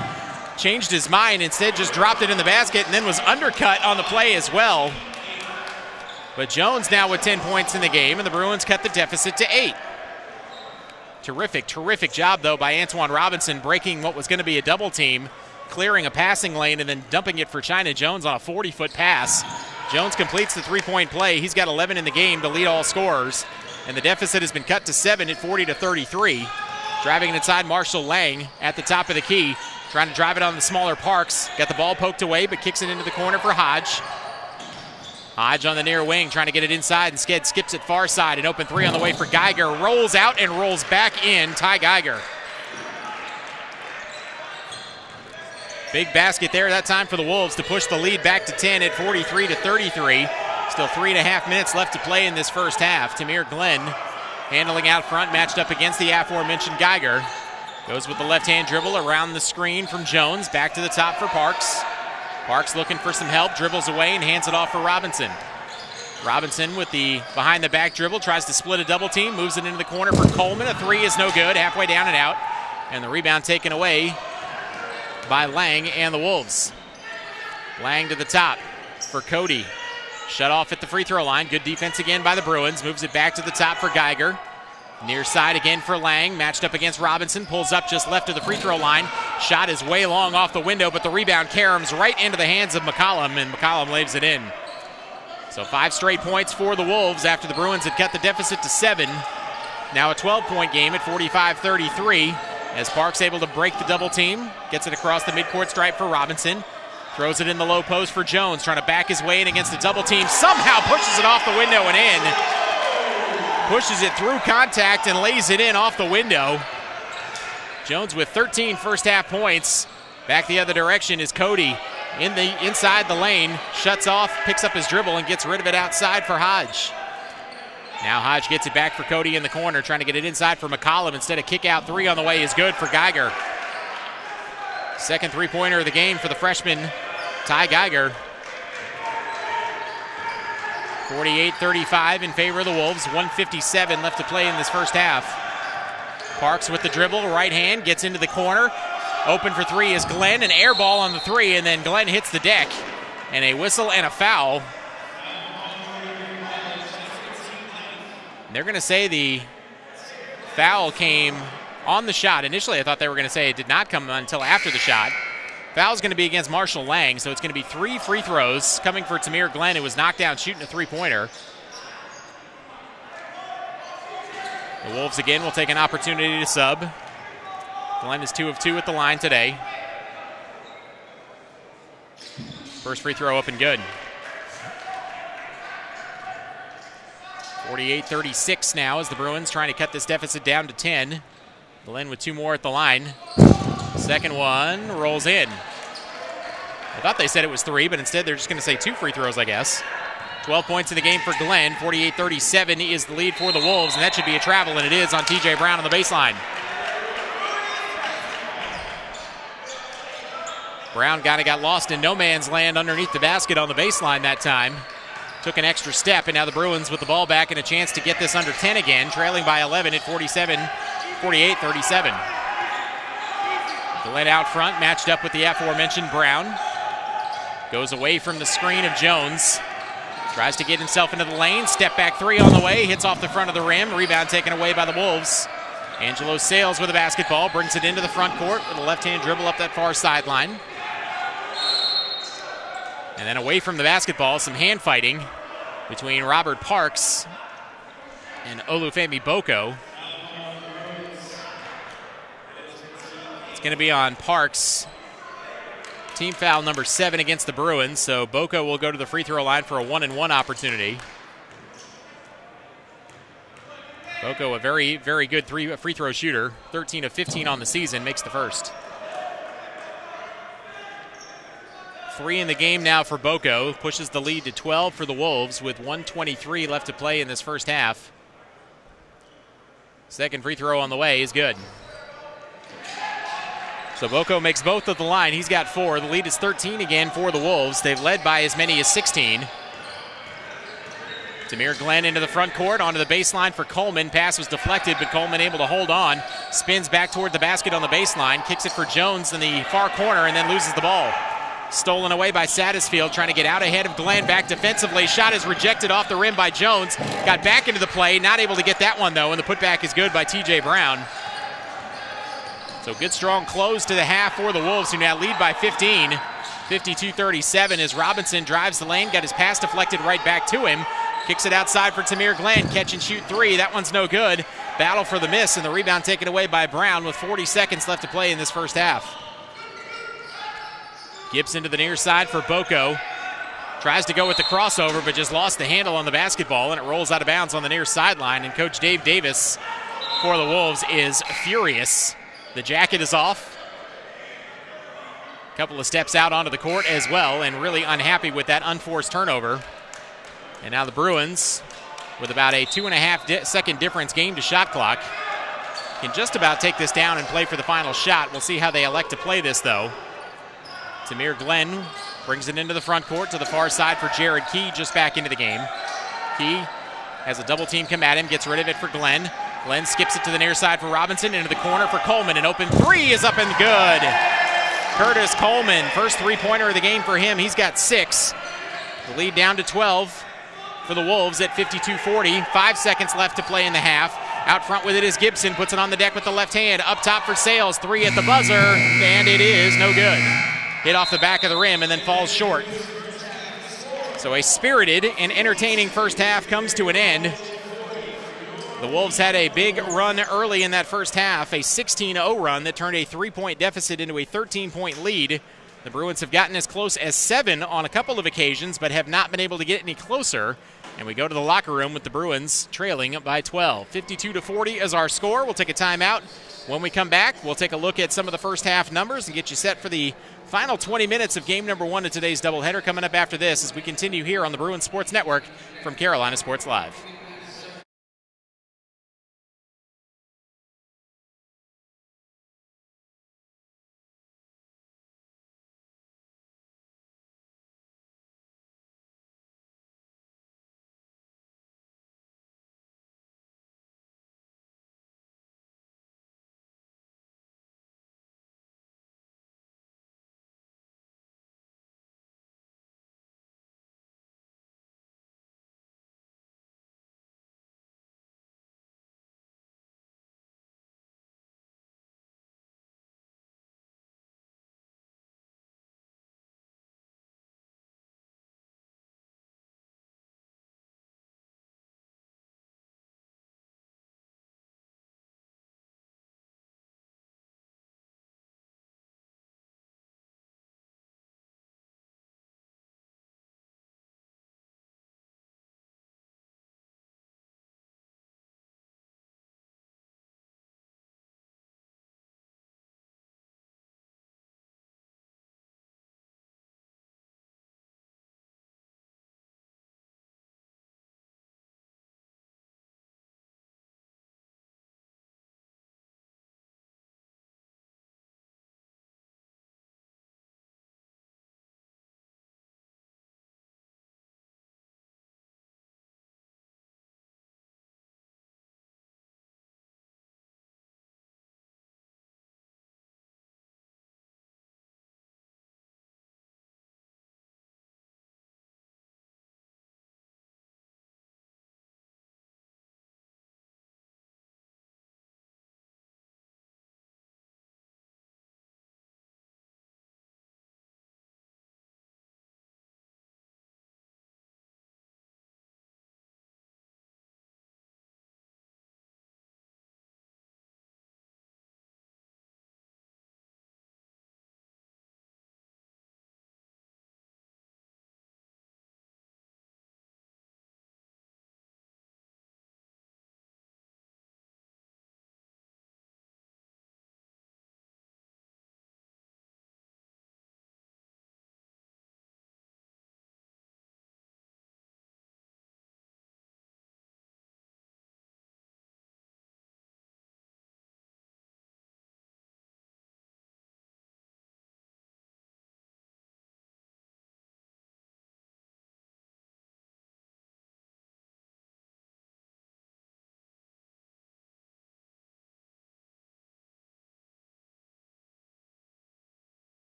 Changed his mind, instead just dropped it in the basket and then was undercut on the play as well. But Jones now with 10 points in the game, and the Bruins cut the deficit to 8. Terrific, terrific job, though, by Antoine Robinson, breaking what was going to be a double team, clearing a passing lane, and then dumping it for China Jones on a 40-foot pass. Jones completes the three-point play. He's got 11 in the game to lead all scorers, and the deficit has been cut to 7 at 40-33. Driving it inside, Marshall Lang at the top of the key, trying to drive it on the smaller Parks. Got the ball poked away, but kicks it into the corner for Hodge. Hodge on the near wing, trying to get it inside. Instead, skips it far side. An open three on the way for Geiger. Rolls out and rolls back in. Ty Geiger. Big basket there that time for the Wolves to push the lead back to 10 at 43-33. Still 3.5 minutes left to play in this first half. Tamir Glenn handling out front, matched up against the aforementioned Geiger. Goes with the left-hand dribble around the screen from Jones. Back to the top for Parks. Parks looking for some help, dribbles away and hands it off for Robinson. Robinson with the behind-the-back dribble, tries to split a double team, moves it into the corner for Coleman. A three is no good, halfway down and out. And the rebound taken away by Lang and the Wolves. Lang to the top for Cody. Shut off at the free throw line. Good defense again by the Bruins. Moves it back to the top for Geiger. Near side again for Lang. Matched up against Robinson. Pulls up just left of the free throw line. Shot is way long off the window, but the rebound caroms right into the hands of McCollum, and McCollum lays it in. So 5 straight points for the Wolves after the Bruins had cut the deficit to 7. Now a 12-point game at 45-33 as Parks able to break the double team. Gets it across the midcourt stripe for Robinson. Throws it in the low post for Jones, trying to back his way in against a double team. Somehow pushes it off the window and in. Pushes it through contact and lays it in off the window. Jones with 13 first half points. Back the other direction is Cody inside the lane. Shuts off, picks up his dribble and gets rid of it outside for Hodge. Now Hodge gets it back for Cody in the corner, trying to get it inside for McCollum. Instead of kick out three on the way is good for Geiger. Second three-pointer of the game for the freshman, Ty Geiger. 48-35 in favor of the Wolves. 1:57 left to play in this first half. Parks with the dribble, right hand, gets into the corner. Open for three is Glenn, an air ball on the three, and then Glenn hits the deck. And a whistle and a foul. They're going to say the foul came on the shot. Initially, I thought they were going to say it did not come until after the shot. Foul's going to be against Marshall Lang, so it's going to be 3 free throws coming for Tamir Glenn, who was knocked down shooting a three-pointer. The Wolves again will take an opportunity to sub. Glenn is 2 of 2 at the line today. First free throw up and good. 48-36 now as the Bruins trying to cut this deficit down to 10. Glenn with 2 more at the line. Second one rolls in. I thought they said it was 3, but instead they're just going to say 2 free throws, I guess. 12 points in the game for Glenn. 48-37 is the lead for the Wolves, and that should be a travel, and it is on T.J. Brown on the baseline. Brown kind of got lost in no man's land underneath the basket on the baseline that time. Took an extra step, and now the Bruins with the ball back and a chance to get this under 10 again, trailing by 11 at 48-37. Glenn out front, matched up with the aforementioned Brown. Goes away from the screen of Jones. Tries to get himself into the lane. Step back three on the way. Hits off the front of the rim. Rebound taken away by the Wolves. Angelo Sales with the basketball. Brings it into the front court with a left-hand dribble up that far sideline. And then away from the basketball, some hand fighting between Robert Parks and Olufemi Boko. It's going to be on Parks. Team foul number 7 against the Bruins, so Boko will go to the free throw line for a 1-and-1 opportunity. Boko, a very, very good free throw shooter. 13 of 15 on the season, makes the first. 3 in the game now for Boko. Pushes the lead to 12 for the Wolves with 1:23 left to play in this first half. Second free throw on the way is good. So Boko makes both of the line. He's got 4. The lead is 13 again for the Wolves. They've led by as many as 16. Tamir Glenn into the front court, onto the baseline for Coleman. Pass was deflected, but Coleman able to hold on. Spins back toward the basket on the baseline. Kicks it for Jones in the far corner and then loses the ball. Stolen away by Satterfield, trying to get out ahead of Glenn. Back defensively. Shot is rejected off the rim by Jones. Got back into the play. Not able to get that one, though, and the putback is good by T.J. Brown. So good, strong close to the half for the Wolves, who now lead by 15. 52-37 as Robinson drives the lane. Got his pass deflected right back to him. Kicks it outside for Tamir Glenn. Catch and shoot 3. That one's no good. Battle for the miss, and the rebound taken away by Brown with 40 seconds left to play in this first half. Gibson to the near side for Boko. Tries to go with the crossover, but just lost the handle on the basketball, and it rolls out of bounds on the near sideline. And Coach Dave Davis for the Wolves is furious. The jacket is off. A couple of steps out onto the court as well, and really unhappy with that unforced turnover. And now the Bruins, with about a 2.5 second difference game to shot clock, can just about take this down and play for the final shot. We'll see how they elect to play this, though. Tamir Glenn brings it into the front court to the far side for Jared Key, just back into the game. Key has a double team come at him, gets rid of it for Glenn. Glenn skips it to the near side for Robinson, into the corner for Coleman. An open three is up and good. Curtis Coleman, first three-pointer of the game for him. He's got 6. The lead down to 12 for the Wolves at 52-40. 5 seconds left to play in the half. Out front with it is Gibson, puts it on the deck with the left hand. Up top for Sales, 3 at the buzzer, and it is no good. Hit off the back of the rim and then falls short. So a spirited and entertaining first half comes to an end. The Wolves had a big run early in that first half, a 16-0 run that turned a 3-point deficit into a 13-point lead. The Bruins have gotten as close as 7 on a couple of occasions, but have not been able to get any closer. And we go to the locker room with the Bruins trailing by 12. 52-40 is our score. We'll take a timeout. When we come back, we'll take a look at some of the first half numbers and get you set for the final 20 minutes of game number 1 of today's doubleheader coming up after this as we continue here on the Bruins Sports Network from Carolina Sports Live.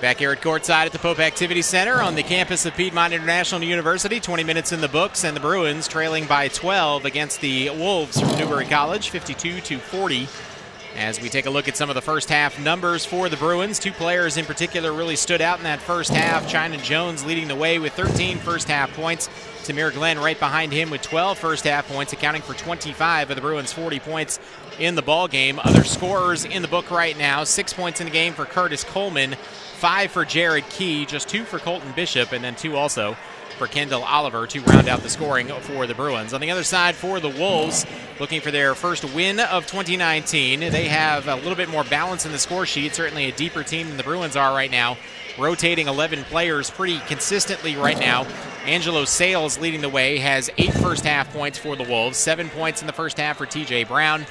Back here at courtside at the Pope Activity Center on the campus of Piedmont International University. 20 minutes in the books, and the Bruins trailing by 12 against the Wolves from Newbury College, 52-40. As we take a look at some of the first half numbers for the Bruins, two players in particular really stood out in that first half. China Jones leading the way with 13 first half points. Tamir Glenn right behind him with 12 first half points, accounting for 25 of the Bruins' 40 points in the ball game. Other scorers in the book right now: 6 points in the game for Curtis Coleman, 5 for Jared Key, just 2 for Colton Bishop, and then 2 also for Kendall Oliver to round out the scoring for the Bruins. On the other side for the Wolves, looking for their first win of 2019. They have a little bit more balance in the score sheet, certainly a deeper team than the Bruins are right now, rotating 11 players pretty consistently right now. Angelo Sales leading the way, has 8 first half points for the Wolves, 7 points in the first half for TJ Brown,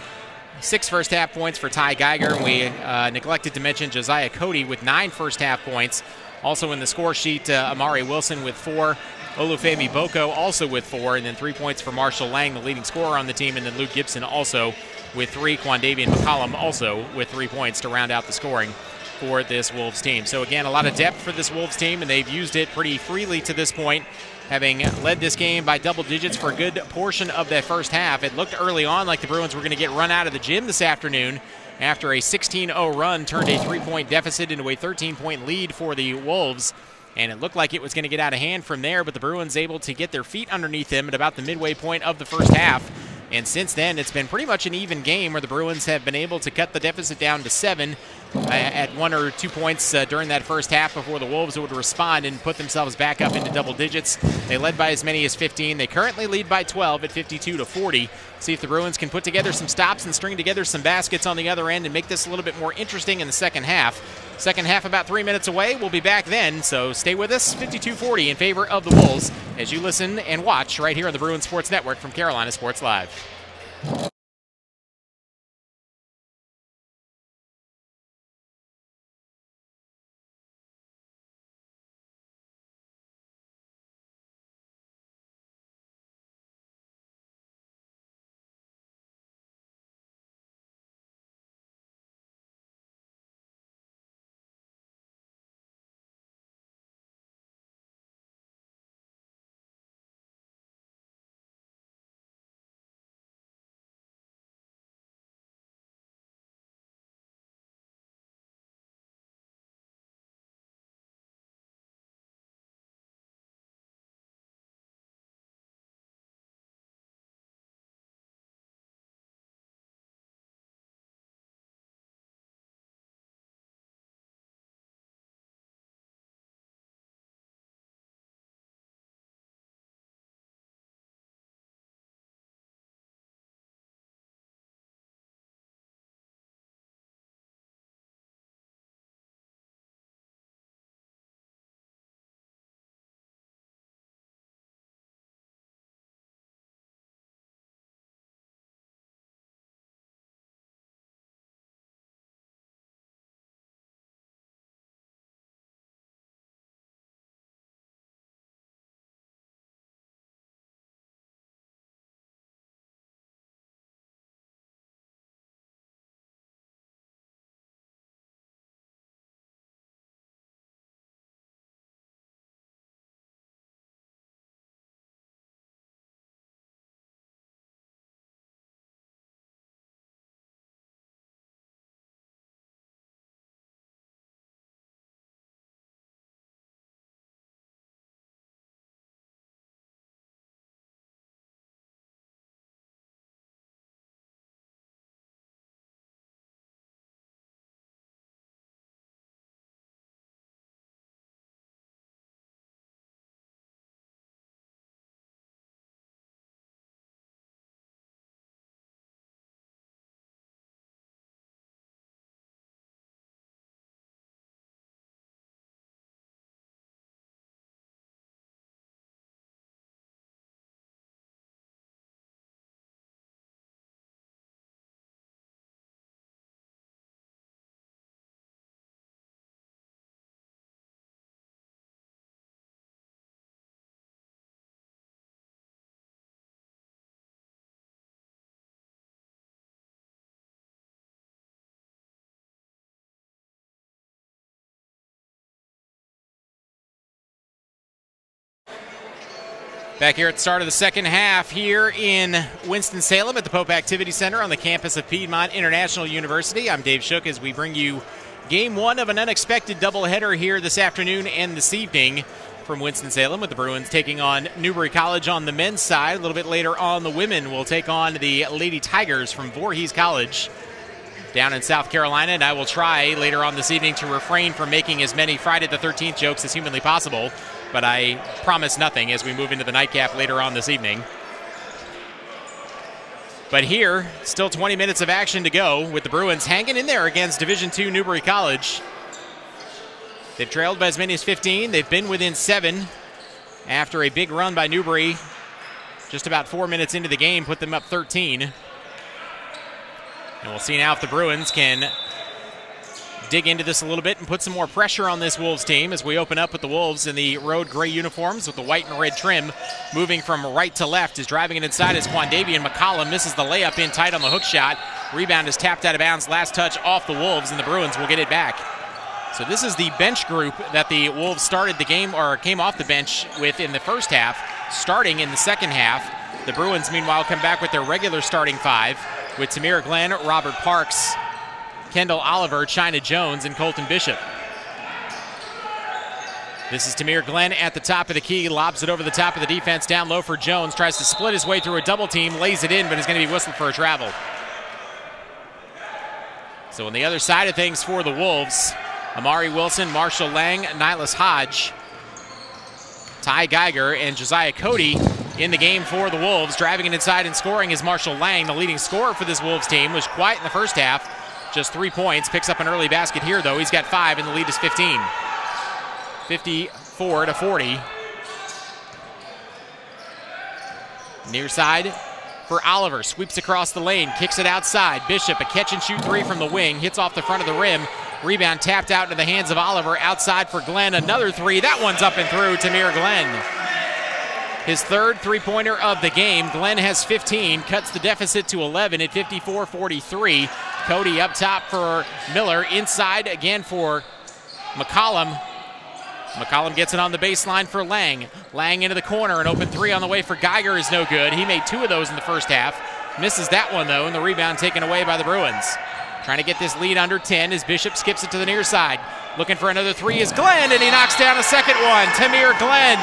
6 first half points for Ty Geiger. We neglected to mention Josiah Cody with 9 first half points. Also in the score sheet, Amari Wilson with 4, Olufemi Boko also with 4, and then 3 points for Marshall Lang, the leading scorer on the team, and then Luke Gibson also with 3, Quandavian McCollum also with 3 points to round out the scoring for this Wolves team. So again, a lot of depth for this Wolves team, and they've used it pretty freely to this point, having led this game by double digits for a good portion of that first half. It looked early on like the Bruins were going to get run out of the gym this afternoon after a 16-0 run turned a 3-point deficit into a 13-point lead for the Wolves. And it looked like it was going to get out of hand from there, but the Bruins able to get their feet underneath them at about the midway point of the first half. And since then, it's been pretty much an even game where the Bruins have been able to cut the deficit down to 7 at 1 or 2 points during that first half before the Wolves would respond and put themselves back up into double digits. They led by as many as 15. They currently lead by 12 at 52-40. See if the Bruins can put together some stops and string together some baskets on the other end and make this a little bit more interesting in the second half. Second half about 3 minutes away. We'll be back then, so stay with us. 52-40 in favor of the Wolves as you listen and watch right here on the Bruins Sports Network from Carolina Sports Live. Back here at the start of the second half here in Winston-Salem at the Pope Activity Center on the campus of Piedmont International University. I'm Dave Shook as we bring you game one of an unexpected doubleheader here this afternoon and this evening from Winston-Salem, with the Bruins taking on Newbury College on the men's side. A little bit later on, the women will take on the Lady Tigers from Voorhees College down in South Carolina, and I will try later on this evening to refrain from making as many Friday the 13th jokes as humanly possible, but I promise nothing as we move into the nightcap later on this evening. But here, still 20 minutes of action to go, with the Bruins hanging in there against Division II Newbury College. They've trailed by as many as 15. They've been within 7 after a big run by Newbury just about 4 minutes into the game, put them up 13. And we'll see now if the Bruins can dig into this a little bit and put some more pressure on this Wolves team as we open up with the Wolves in the road gray uniforms with the white and red trim. Moving from right to left is driving it inside as Quandavian McCollum misses the layup in tight on the hook shot. Rebound is tapped out of bounds. Last touch off the Wolves, and the Bruins will get it back. So this is the bench group that the Wolves started the game, or came off the bench with in the first half. Starting in the second half, the Bruins meanwhile come back with their regular starting 5 with Tamir Glenn, Robert Parks, Kendall Oliver, China Jones, and Colton Bishop. This is Tamir Glenn at the top of the key, lobs it over the top of the defense, down low for Jones, tries to split his way through a double team, lays it in, but is going to be whistled for a travel. So on the other side of things for the Wolves, Amari Wilson, Marshall Lang, Nylas Hodge, Ty Geiger, and Josiah Cody in the game for the Wolves. Driving it inside and scoring is Marshall Lang, the leading scorer for this Wolves team. Was quiet in the first half, just 3 points. Picks up an early basket here, though. He's got 5, and the lead is 15. 54-40. Near side for Oliver. Sweeps across the lane, kicks it outside. Bishop, a catch-and-shoot 3 from the wing. Hits off the front of the rim. Rebound tapped out into the hands of Oliver. Outside for Glenn. Another 3. That one's up and through. Tamir Glenn. His third three-pointer of the game. Glenn has 15, cuts the deficit to 11 at 54-43. Cody up top for Miller. Inside again for McCollum. McCollum gets it on the baseline for Lang. Lang into the corner. An open 3 on the way for Geiger is no good. He made 2 of those in the first half. Misses that one, though, and the rebound taken away by the Bruins. Trying to get this lead under 10 as Bishop skips it to the near side. Looking for another 3 is Glenn, and he knocks down a second one. Tamir Glenn.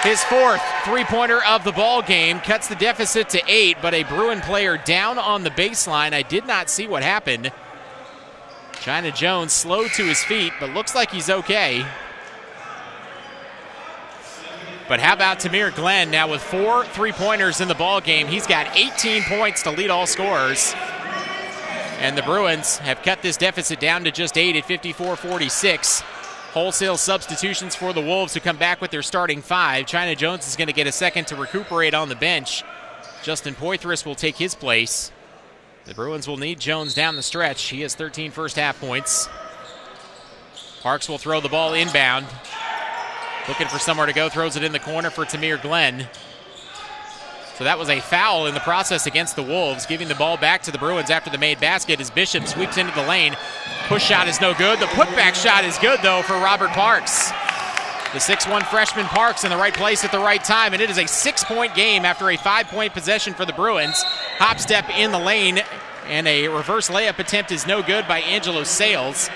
His 4th three-pointer of the ball game, cuts the deficit to 8, but a Bruin player down on the baseline. I did not see what happened. China Jones slow to his feet, but looks like he's okay. But how about Tamir Glenn now with 4 three-pointers in the ball game? He's got 18 points to lead all scorers. And the Bruins have cut this deficit down to just 8 at 54-46. Wholesale substitutions for the Wolves, who come back with their starting 5. China Jones is going to get a second to recuperate on the bench. Justin Poitras will take his place. The Bruins will need Jones down the stretch. He has 13 first half points. Parks will throw the ball inbound. Looking for somewhere to go, throws it in the corner for Tamir Glenn. So that was a foul in the process against the Wolves, giving the ball back to the Bruins after the made basket as Bishop sweeps into the lane. Push shot is no good. The putback shot is good, though, for Robert Parks. The 6'1 freshman Parks in the right place at the right time, and it is a 6-point game after a 5-point possession for the Bruins. Hop step in the lane, and a reverse layup attempt is no good by Angelo Sales.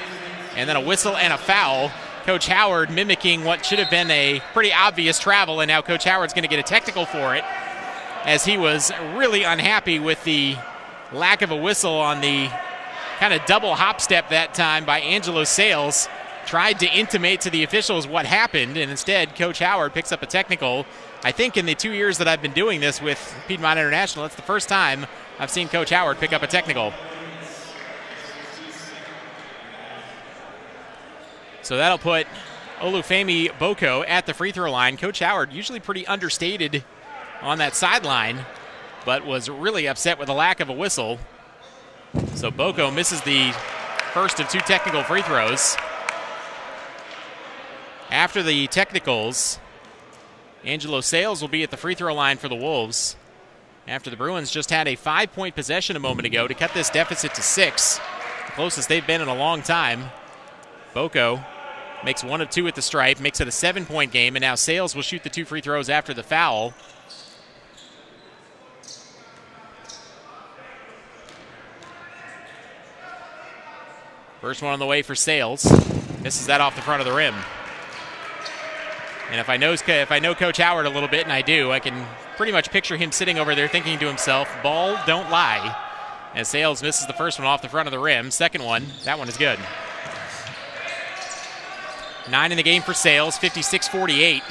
And then a whistle and a foul. Coach Howard mimicking what should have been a pretty obvious travel, and now Coach Howard's going to get a technical for it, as he was really unhappy with the lack of a whistle on the kind of double hop step that time by Angelo Sales. Tried to intimate to the officials what happened, and instead Coach Howard picks up a technical. I think in the 2 years that I've been doing this with Piedmont International, it's the first time I've seen Coach Howard pick up a technical. So that'll put Olufemi Boko at the free throw line. Coach Howard, usually pretty understated on that sideline, but was really upset with the lack of a whistle. So Boko misses the first of 2 technical free throws. After the technicals, Angelo Sales will be at the free throw line for the Wolves, after the Bruins just had a 5-point possession a moment ago to cut this deficit to 6, the closest they've been in a long time. Boko Makes 1 of 2 at the stripe, makes it a 7-point game, and now Sales will shoot the 2 free throws after the foul. First one on the way for Sales. Misses that off the front of the rim. And if I know Coach Howard a little bit, and I do, I can pretty much picture him sitting over there thinking to himself, ball don't lie. As Sales misses the first one off the front of the rim. Second one, that one is good. 9 in the game for Sales, 56-48.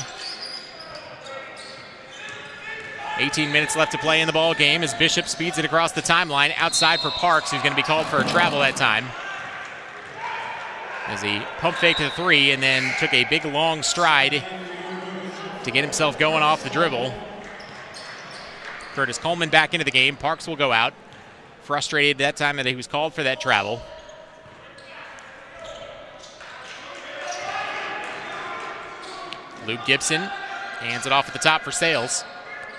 18 minutes left to play in the ball game as Bishop speeds it across the timeline outside for Parks, who's going to be called for a travel that time. As he pump faked the 3 and then took a big long stride to get himself going off the dribble. Curtis Coleman back into the game. Parks will go out. Frustrated that time that he was called for that travel. Luke Gibson hands it off at the top for Sales.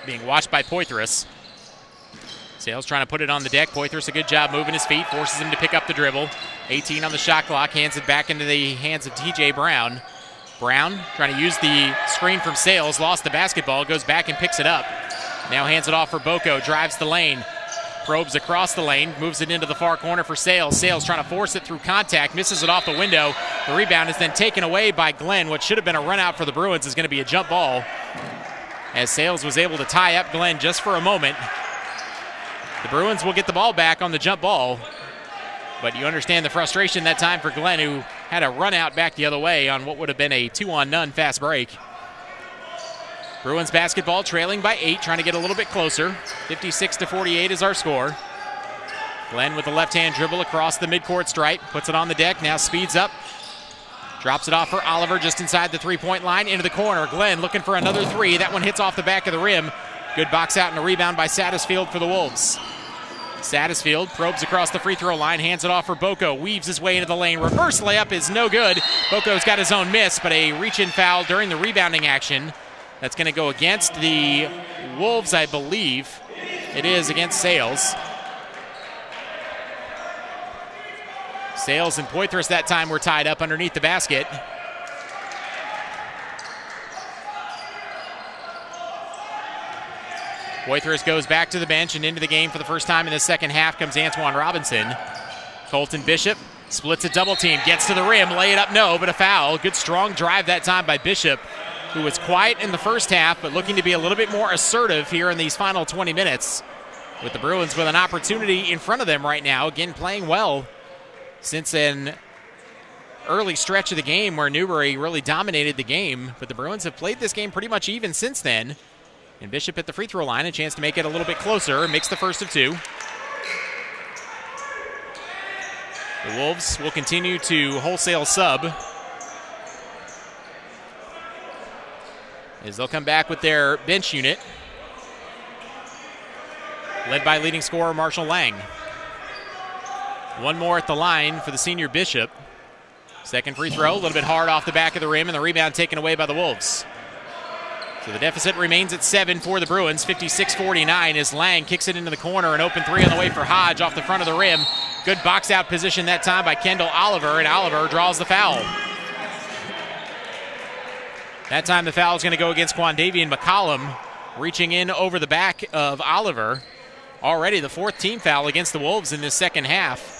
Being watched by Poitras. Sales trying to put it on the deck. Poitras a good job moving his feet. Forces him to pick up the dribble. 18 on the shot clock. Hands it back into the hands of TJ Brown. Brown trying to use the screen from Sales. Lost the basketball. Goes back and picks it up. Now hands it off for Boko. Drives the lane. Probes across the lane. Moves it into the far corner for Sales. Sales trying to force it through contact. Misses it off the window. The rebound is then taken away by Glenn. What should have been a run out for the Bruins is going to be a jump ball. As Sales was able to tie up Glenn just for a moment. The Bruins will get the ball back on the jump ball. But you understand the frustration that time for Glenn, who had a run out back the other way on what would have been a 2-on-none fast break. Bruins basketball trailing by 8, trying to get a little bit closer. 56-48 is our score. Glenn with the left-hand dribble across the midcourt stripe. Puts it on the deck, now speeds up. Drops it off for Oliver just inside the three-point line, into the corner. Glenn looking for another 3. That one hits off the back of the rim. Good box out and a rebound by Satterfield for the Wolves. Satterfield probes across the free throw line, hands it off for Boko, weaves his way into the lane. Reverse layup is no good. Boko's got his own miss, but a reach-in foul during the rebounding action. That's going to go against the Wolves, I believe. It is against Sales. Sales and Poitras that time were tied up underneath the basket. Poitras goes back to the bench, and into the game for the first time in the second half comes Antoine Robinson. Colton Bishop splits a double team, gets to the rim, lay it up, no, but a foul. Good strong drive that time by Bishop, who was quiet in the first half, but looking to be a little bit more assertive here in these final 20 minutes. With the Bruins with an opportunity in front of them right now, again playing well since an early stretch of the game where Newbury really dominated the game, but the Bruins have played this game pretty much even since then. And Bishop at the free throw line, a chance to make it a little bit closer, makes the first of 2. The Wolves will continue to wholesale sub as they'll come back with their bench unit, led by leading scorer Marshall Lang. One more at the line for the senior Bishop. Second free throw, a little bit hard off the back of the rim, and the rebound taken away by the Wolves. So the deficit remains at 7 for the Bruins, 56-49 as Lang kicks it into the corner. An open 3 on the way for Hodge off the front of the rim. Good box out position that time by Kendall Oliver, and Oliver draws the foul. That time the foul is going to go against Quandavian McCollum, reaching in over the back of Oliver. Already the 4th team foul against the Wolves in this second half.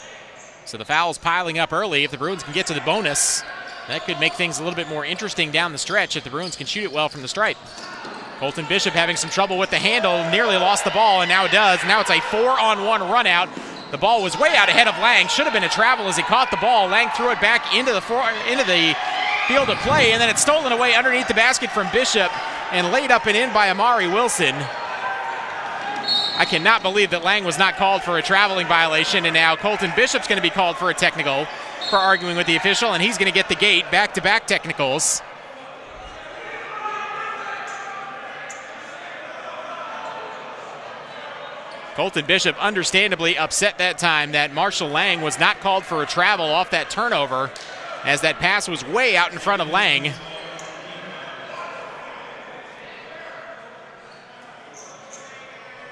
So the foul's piling up early. If the Bruins can get to the bonus, that could make things a little bit more interesting down the stretch if the Bruins can shoot it well from the stripe. Colton Bishop having some trouble with the handle, nearly lost the ball, and now it does. Now it's a 4-on-1 run out. The ball was way out ahead of Lang. Should have been a travel as he caught the ball. Lang threw it back into the field of play, and then it's stolen away underneath the basket from Bishop and laid up and in by Amari Wilson. I cannot believe that Lang was not called for a traveling violation, and now Colton Bishop's going to be called for a technical for arguing with the official, and he's going to get the gate. Back-to-back technicals. Colton Bishop understandably upset that time that Marshall Lang was not called for a travel off that turnover, as that pass was way out in front of Lang.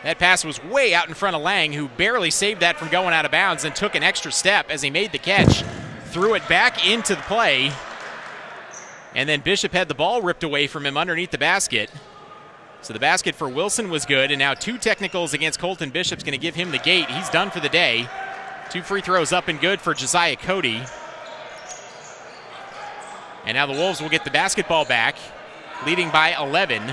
That pass was way out in front of Lang, who barely saved that from going out of bounds and took an extra step as he made the catch. Threw it back into the play. And then Bishop had the ball ripped away from him underneath the basket. So the basket for Wilson was good, and now 2 technicals against Colton Bishop's going to give him the gate. He's done for the day. 2 free throws up and good for Josiah Cody. And now the Wolves will get the basketball back, leading by 11.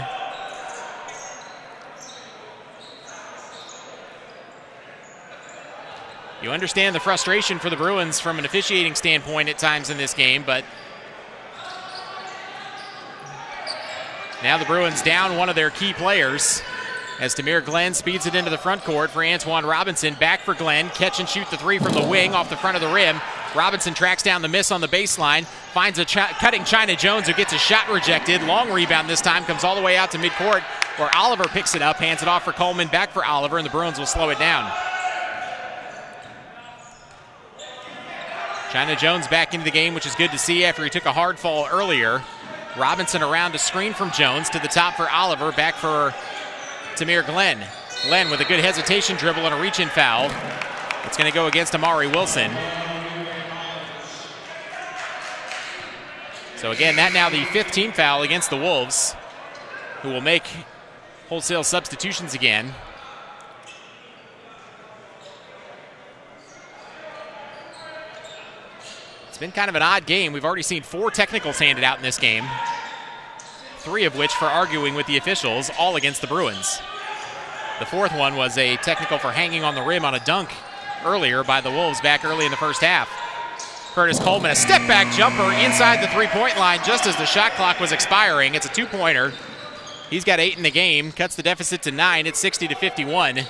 You understand the frustration for the Bruins from an officiating standpoint at times in this game, but now the Bruins down one of their key players as Tamir Glenn speeds it into the front court for Antoine Robinson. Back for Glenn, catch and shoot the 3 from the wing off the front of the rim. Robinson tracks down the miss on the baseline, finds a cutting China Jones who gets a shot rejected. Long rebound this time, comes all the way out to midcourt where Oliver picks it up, hands it off for Coleman, back for Oliver, and the Bruins will slow it down. China Jones back into the game, which is good to see after he took a hard fall earlier. Robinson around to screen from Jones to the top for Oliver, back for Tamir Glenn. Glenn with a good hesitation dribble and a reach-in foul. It's going to go against Amari Wilson. So again, that now the 5th team foul against the Wolves, who will make wholesale substitutions again. It's been kind of an odd game. We've already seen 4 technicals handed out in this game, 3 of which for arguing with the officials, all against the Bruins. The 4th one was a technical for hanging on the rim on a dunk earlier by the Wolves back early in the first half. Curtis Coleman, a step-back jumper inside the 3-point line just as the shot clock was expiring. It's a 2-pointer. He's got 8 in the game, cuts the deficit to 9. It's 60-51.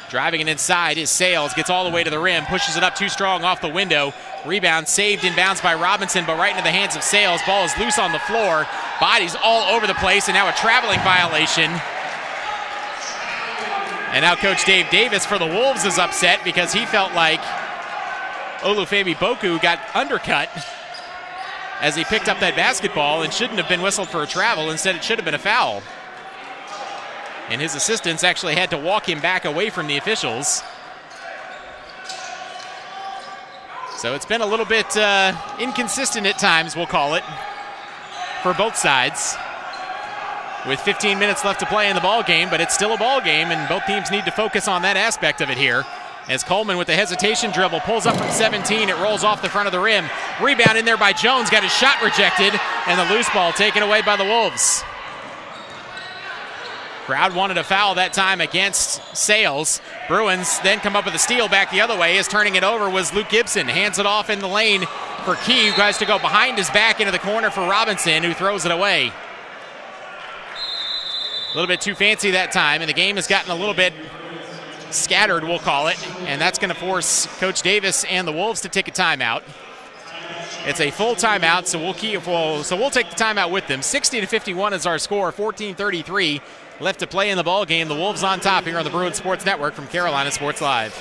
Driving it inside is Sales, gets all the way to the rim, pushes it up too strong off the window. Rebound saved inbounds by Robinson, but right into the hands of Sales. Ball is loose on the floor. Bodies all over the place, and now a traveling violation. And now Coach Dave Davis for the Wolves is upset because he felt like Olufemi Boku got undercut as he picked up that basketball and shouldn't have been whistled for a travel. Instead, it should have been a foul. And his assistants actually had to walk him back away from the officials. So it's been a little bit inconsistent at times, we'll call it, for both sides. With 15 minutes left to play in the ball game, but it's still a ball game, and both teams need to focus on that aspect of it here. As Coleman with the hesitation dribble pulls up from 17, it rolls off the front of the rim. Rebound in there by Jones, got his shot rejected, and the loose ball taken away by the Wolves. Crowd wanted a foul that time against Sales. Bruins then come up with a steal back the other way as turning it over was Luke Gibson. Hands it off in the lane for Key, who tries to go behind his back into the corner for Robinson, who throws it away. A little bit too fancy that time, and the game has gotten a little bit scattered, we'll call it, and that's going to force Coach Davis and the Wolves to take a timeout. It's a full timeout, so we'll take the timeout with them. 60-51 is our score, 14:33 left to play in the ball game. The Wolves on top here on the Bruins Sports Network from Carolina Sports Live.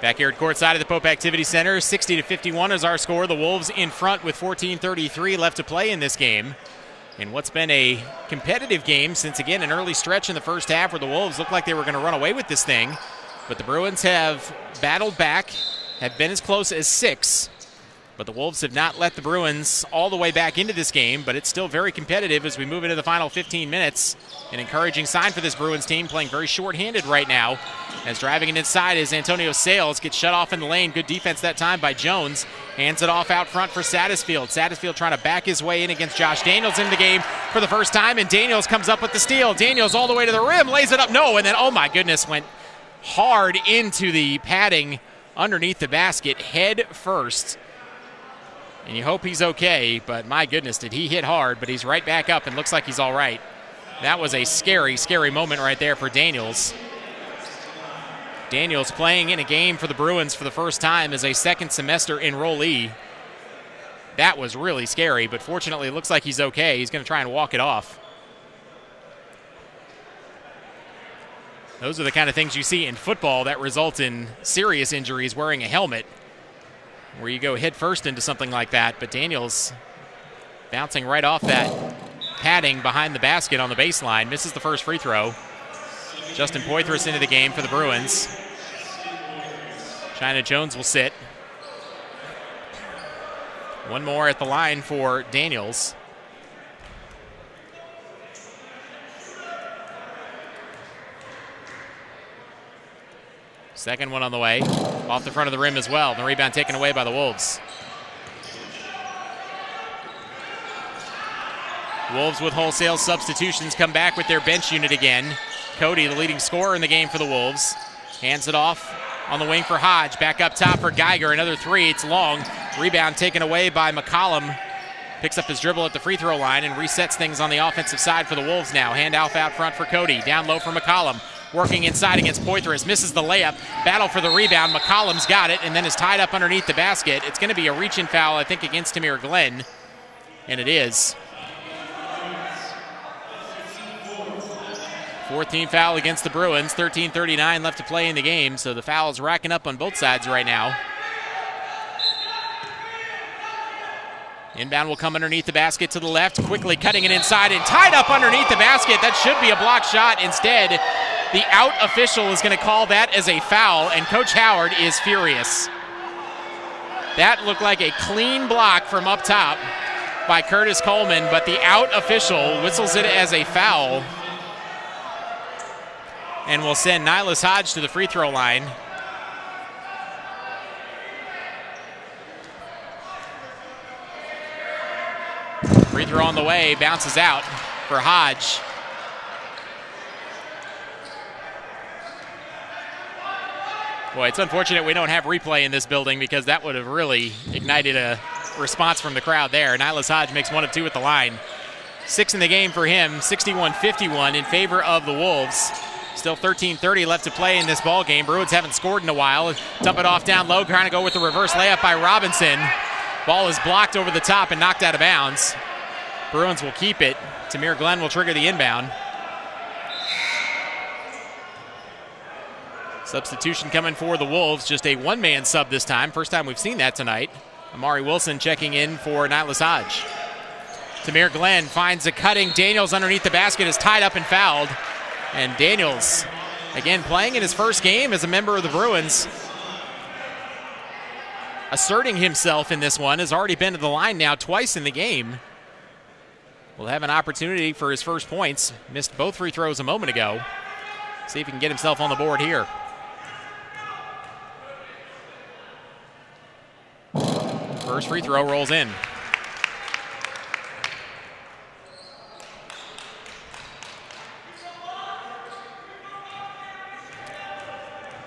Back here at courtside of the Pope Activity Center, 60-51 is our score. The Wolves in front with 14:33 left to play in this game. In what's been a competitive game since, again, an early stretch in the first half where the Wolves looked like they were going to run away with this thing. But the Bruins have battled back, have been as close as 6. But the Wolves have not let the Bruins all the way back into this game, but it's still very competitive as we move into the final 15 minutes. An encouraging sign for this Bruins team, playing very short-handed right now. As driving it inside is Antonio Sales, gets shut off in the lane. Good defense that time by Jones. Hands it off out front for Satterfield. Satterfield trying to back his way in against Josh Daniels in the game for the first time, and Daniels comes up with the steal. Daniels all the way to the rim, lays it up, no, and then, oh my goodness, went hard into the padding underneath the basket, head first. And you hope he's okay, but my goodness, did he hit hard, but he's right back up and looks like he's all right. That was a scary, scary moment right there for Daniels. Daniels playing in a game for the Bruins for the first time as a second semester enrollee. That was really scary, but fortunately it looks like he's okay. He's going to try and walk it off. Those are the kind of things you see in football that result in serious injuries wearing a helmet, where you go head first into something like that. But Daniels bouncing right off that padding behind the basket on the baseline, misses the first free throw. Justin Poitras into the game for the Bruins. China Jones will sit. One more at the line for Daniels. Second one on the way, off the front of the rim as well. The rebound taken away by the Wolves. Wolves with wholesale substitutions come back with their bench unit again. Cody, the leading scorer in the game for the Wolves, hands it off on the wing for Hodge. Back up top for Geiger, another three, it's long. Rebound taken away by McCollum. Picks up his dribble at the free throw line and resets things on the offensive side for the Wolves now. Handoff out front for Cody, down low for McCollum. Working inside against Poitras, misses the layup. Battle for the rebound, McCollum's got it and then is tied up underneath the basket. It's going to be a reach-in foul, I think, against Tamir Glenn, and it is. Fourth team foul against the Bruins, 13:39 left to play in the game, so the foul's racking up on both sides right now. Inbound will come underneath the basket to the left, quickly cutting it inside and tied up underneath the basket. That should be a block shot. Instead, the out official is going to call that as a foul, and Coach Howard is furious. That looked like a clean block from up top by Curtis Coleman, but the out official whistles it as a foul and will send Nylas Hodge to the free throw line. Free throw on the way, bounces out for Hodge. Boy, it's unfortunate we don't have replay in this building because that would have really ignited a response from the crowd there. Nylas Hodge makes 1 of 2 at the line. 6 in the game for him, 61-51 in favor of the Wolves. Still 13:30 left to play in this ball game. Bruins haven't scored in a while. Dump it off down low, trying to go with the reverse layup by Robinson. Ball is blocked over the top and knocked out of bounds. Bruins will keep it. Tamir Glenn will trigger the inbound. Substitution coming for the Wolves, just a one-man sub this time. First time we've seen that tonight. Amari Wilson checking in for Nylas Hodge. Tamir Glenn finds a cutting. Daniels underneath the basket is tied up and fouled. And Daniels, again, playing in his first game as a member of the Bruins, asserting himself in this one, has already been to the line now twice in the game. Will have an opportunity for his first points. Missed both free throws a moment ago. See if he can get himself on the board here. First free throw rolls in.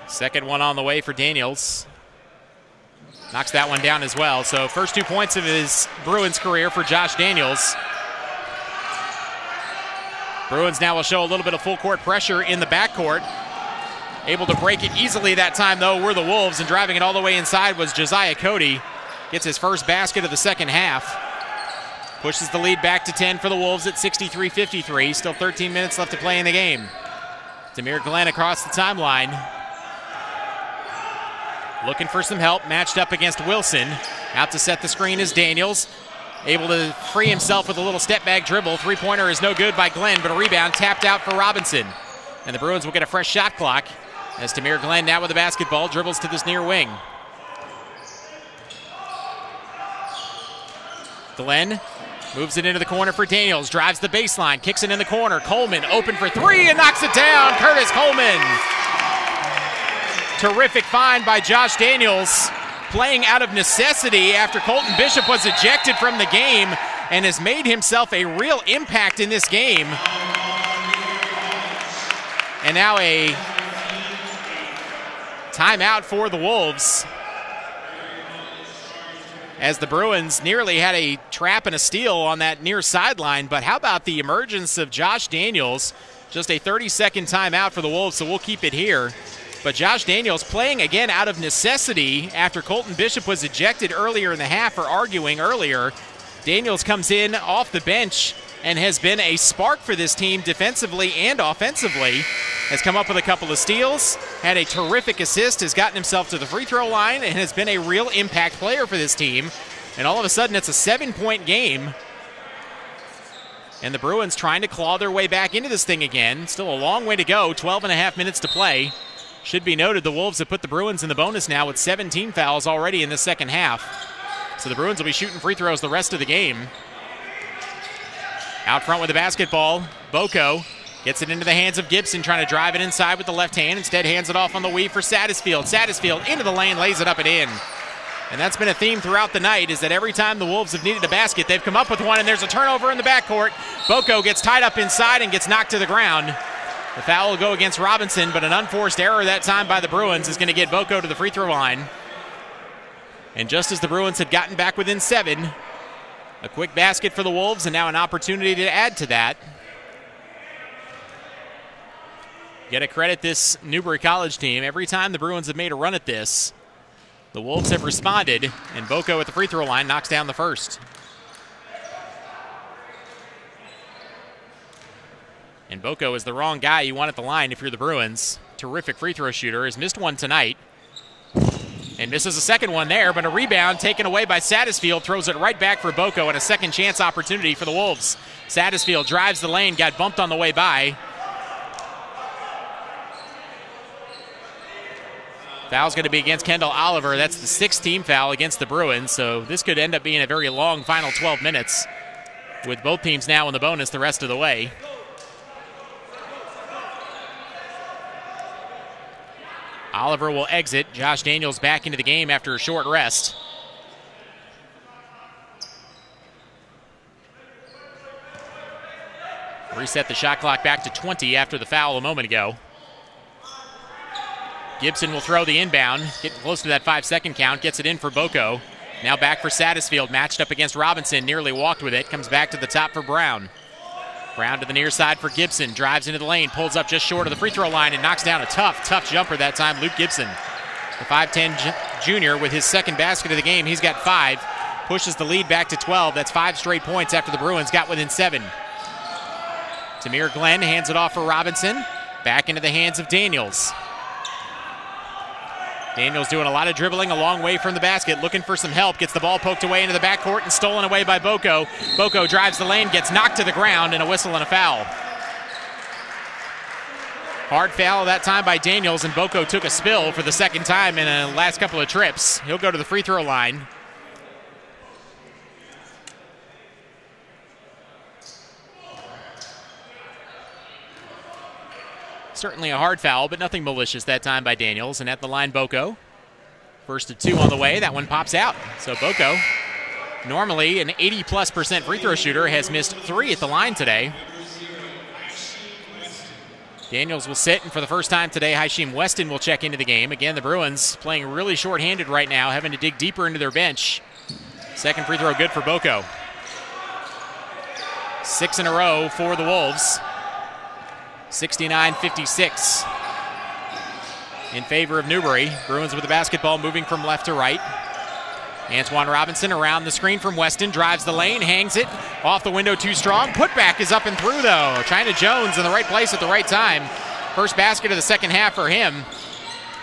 Second one on the way for Daniels. Knocks that one down as well. So first 2 points of his Bruins career for Josh Daniels. Bruins now will show a little bit of full court pressure in the backcourt. Able to break it easily that time, though, were the Wolves, and driving it all the way inside was Josiah Cody. Gets his first basket of the second half. Pushes the lead back to 10 for the Wolves at 63-53. Still 13 minutes left to play in the game. Tamir Glenn across the timeline. Looking for some help, matched up against Wilson. Out to set the screen is Daniels. Able to free himself with a little step back dribble. Three-pointer is no good by Glenn, but a rebound tapped out for Robinson. And the Bruins will get a fresh shot clock as Tamir Glenn now with the basketball dribbles to this near wing. Glenn moves it into the corner for Daniels, drives the baseline, kicks it in the corner. Coleman open for three and knocks it down. Curtis Coleman. Terrific find by Josh Daniels, playing out of necessity after Colton Bishop was ejected from the game and has made himself a real impact in this game. And now a Timeout for the Wolves, as the Bruins nearly had a trap and a steal on that near sideline. But how about the emergence of Josh Daniels? Just a 30-second timeout for the Wolves, so we'll keep it here. But Josh Daniels playing again out of necessity after Colton Bishop was ejected earlier in the half for arguing earlier. Daniels comes in off the bench and has been a spark for this team defensively and offensively. Has come up with a couple of steals, had a terrific assist, has gotten himself to the free throw line, and has been a real impact player for this team. And all of a sudden, it's a 7-point game. And the Bruins trying to claw their way back into this thing again. Still a long way to go, 12.5 minutes to play. Should be noted, the Wolves have put the Bruins in the bonus now with 17 fouls already in the second half. So the Bruins will be shooting free throws the rest of the game. Out front with the basketball, Boko gets it into the hands of Gibson, trying to drive it inside with the left hand. Instead hands it off on the weave for Satterfield. Satterfield into the lane, lays it up and in. And that's been a theme throughout the night, is that every time the Wolves have needed a basket, they've come up with one, and there's a turnover in the backcourt. Boko gets tied up inside and gets knocked to the ground. The foul will go against Robinson, but an unforced error that time by the Bruins is going to get Boko to the free throw line. And just as the Bruins had gotten back within 7, a quick basket for the Wolves, and now an opportunity to add to that. Got to credit this Newbury College team. Every time the Bruins have made a run at this, the Wolves have responded, and Boko at the free throw line knocks down the first. And Boko is the wrong guy you want at the line if you're the Bruins. Terrific free throw shooter. Has missed one tonight. And misses a second one there, but a rebound taken away by Satterfield. Throws it right back for Boko, and a second chance opportunity for the Wolves. Satterfield drives the lane, got bumped on the way by. Foul's going to be against Kendall Oliver. That's the 6th team foul against the Bruins, so this could end up being a very long final 12 minutes with both teams now in the bonus the rest of the way. Oliver will exit. Josh Daniels back into the game after a short rest. Reset the shot clock back to 20 after the foul a moment ago. Gibson will throw the inbound, getting close to that 5-second count, gets it in for Boko. Now back for Satterfield, matched up against Robinson, nearly walked with it, comes back to the top for Brown. Brown to the near side for Gibson, drives into the lane, pulls up just short of the free throw line and knocks down a tough jumper that time, Luke Gibson. The 5'10 junior with his second basket of the game, he's got 5, pushes the lead back to 12. That's 5 straight points after the Bruins got within 7. Tamir Glenn hands it off for Robinson, back into the hands of Daniels. Daniels doing a lot of dribbling a long way from the basket, looking for some help, gets the ball poked away into the backcourt and stolen away by Boko. Boko drives the lane, gets knocked to the ground, and a whistle and a foul. Hard foul that time by Daniels, and Boko took a spill for the second time in the last couple of trips. He'll go to the free throw line. Certainly a hard foul, but nothing malicious that time by Daniels. And at the line, Boko. First of 2 on the way. That one pops out. So Boko, normally an 80+% free throw shooter, has missed 3 at the line today. Daniels will sit, and for the first time today, Haishim Weston will check into the game. Again, the Bruins playing really shorthanded right now, having to dig deeper into their bench. Second free throw good for Boko. 6 in a row for the Wolves. 69-56 in favor of Newbury. Bruins with the basketball, moving from left to right. Antoine Robinson around the screen from Weston, drives the lane, hangs it off the window too strong. Putback is up and through though. China Jones in the right place at the right time. First basket of the second half for him.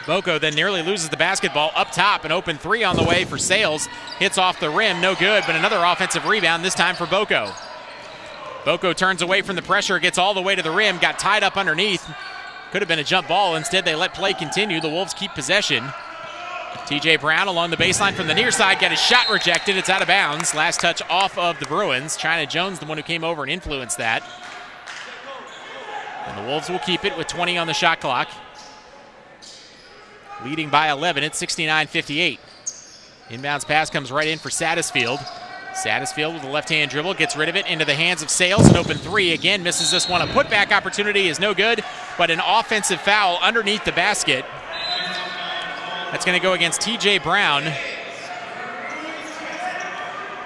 Boko then nearly loses the basketball up top. An open 3 on the way for Sales. Hits off the rim, no good, but another offensive rebound, this time for Boko. Boko turns away from the pressure, gets all the way to the rim, got tied up underneath. Could have been a jump ball. Instead, they let play continue. The Wolves keep possession. TJ Brown along the baseline from the near side, got his shot rejected. It's out of bounds. Last touch off of the Bruins. China Jones, the one who came over and influenced that. And the Wolves will keep it with 20 on the shot clock. Leading by 11 at 69-58. Inbounds pass comes right in for Satterfield. Satterfield with the left-hand dribble, gets rid of it into the hands of Sales. An open 3, again misses this one. A putback opportunity is no good, but an offensive foul underneath the basket. That's going to go against TJ Brown.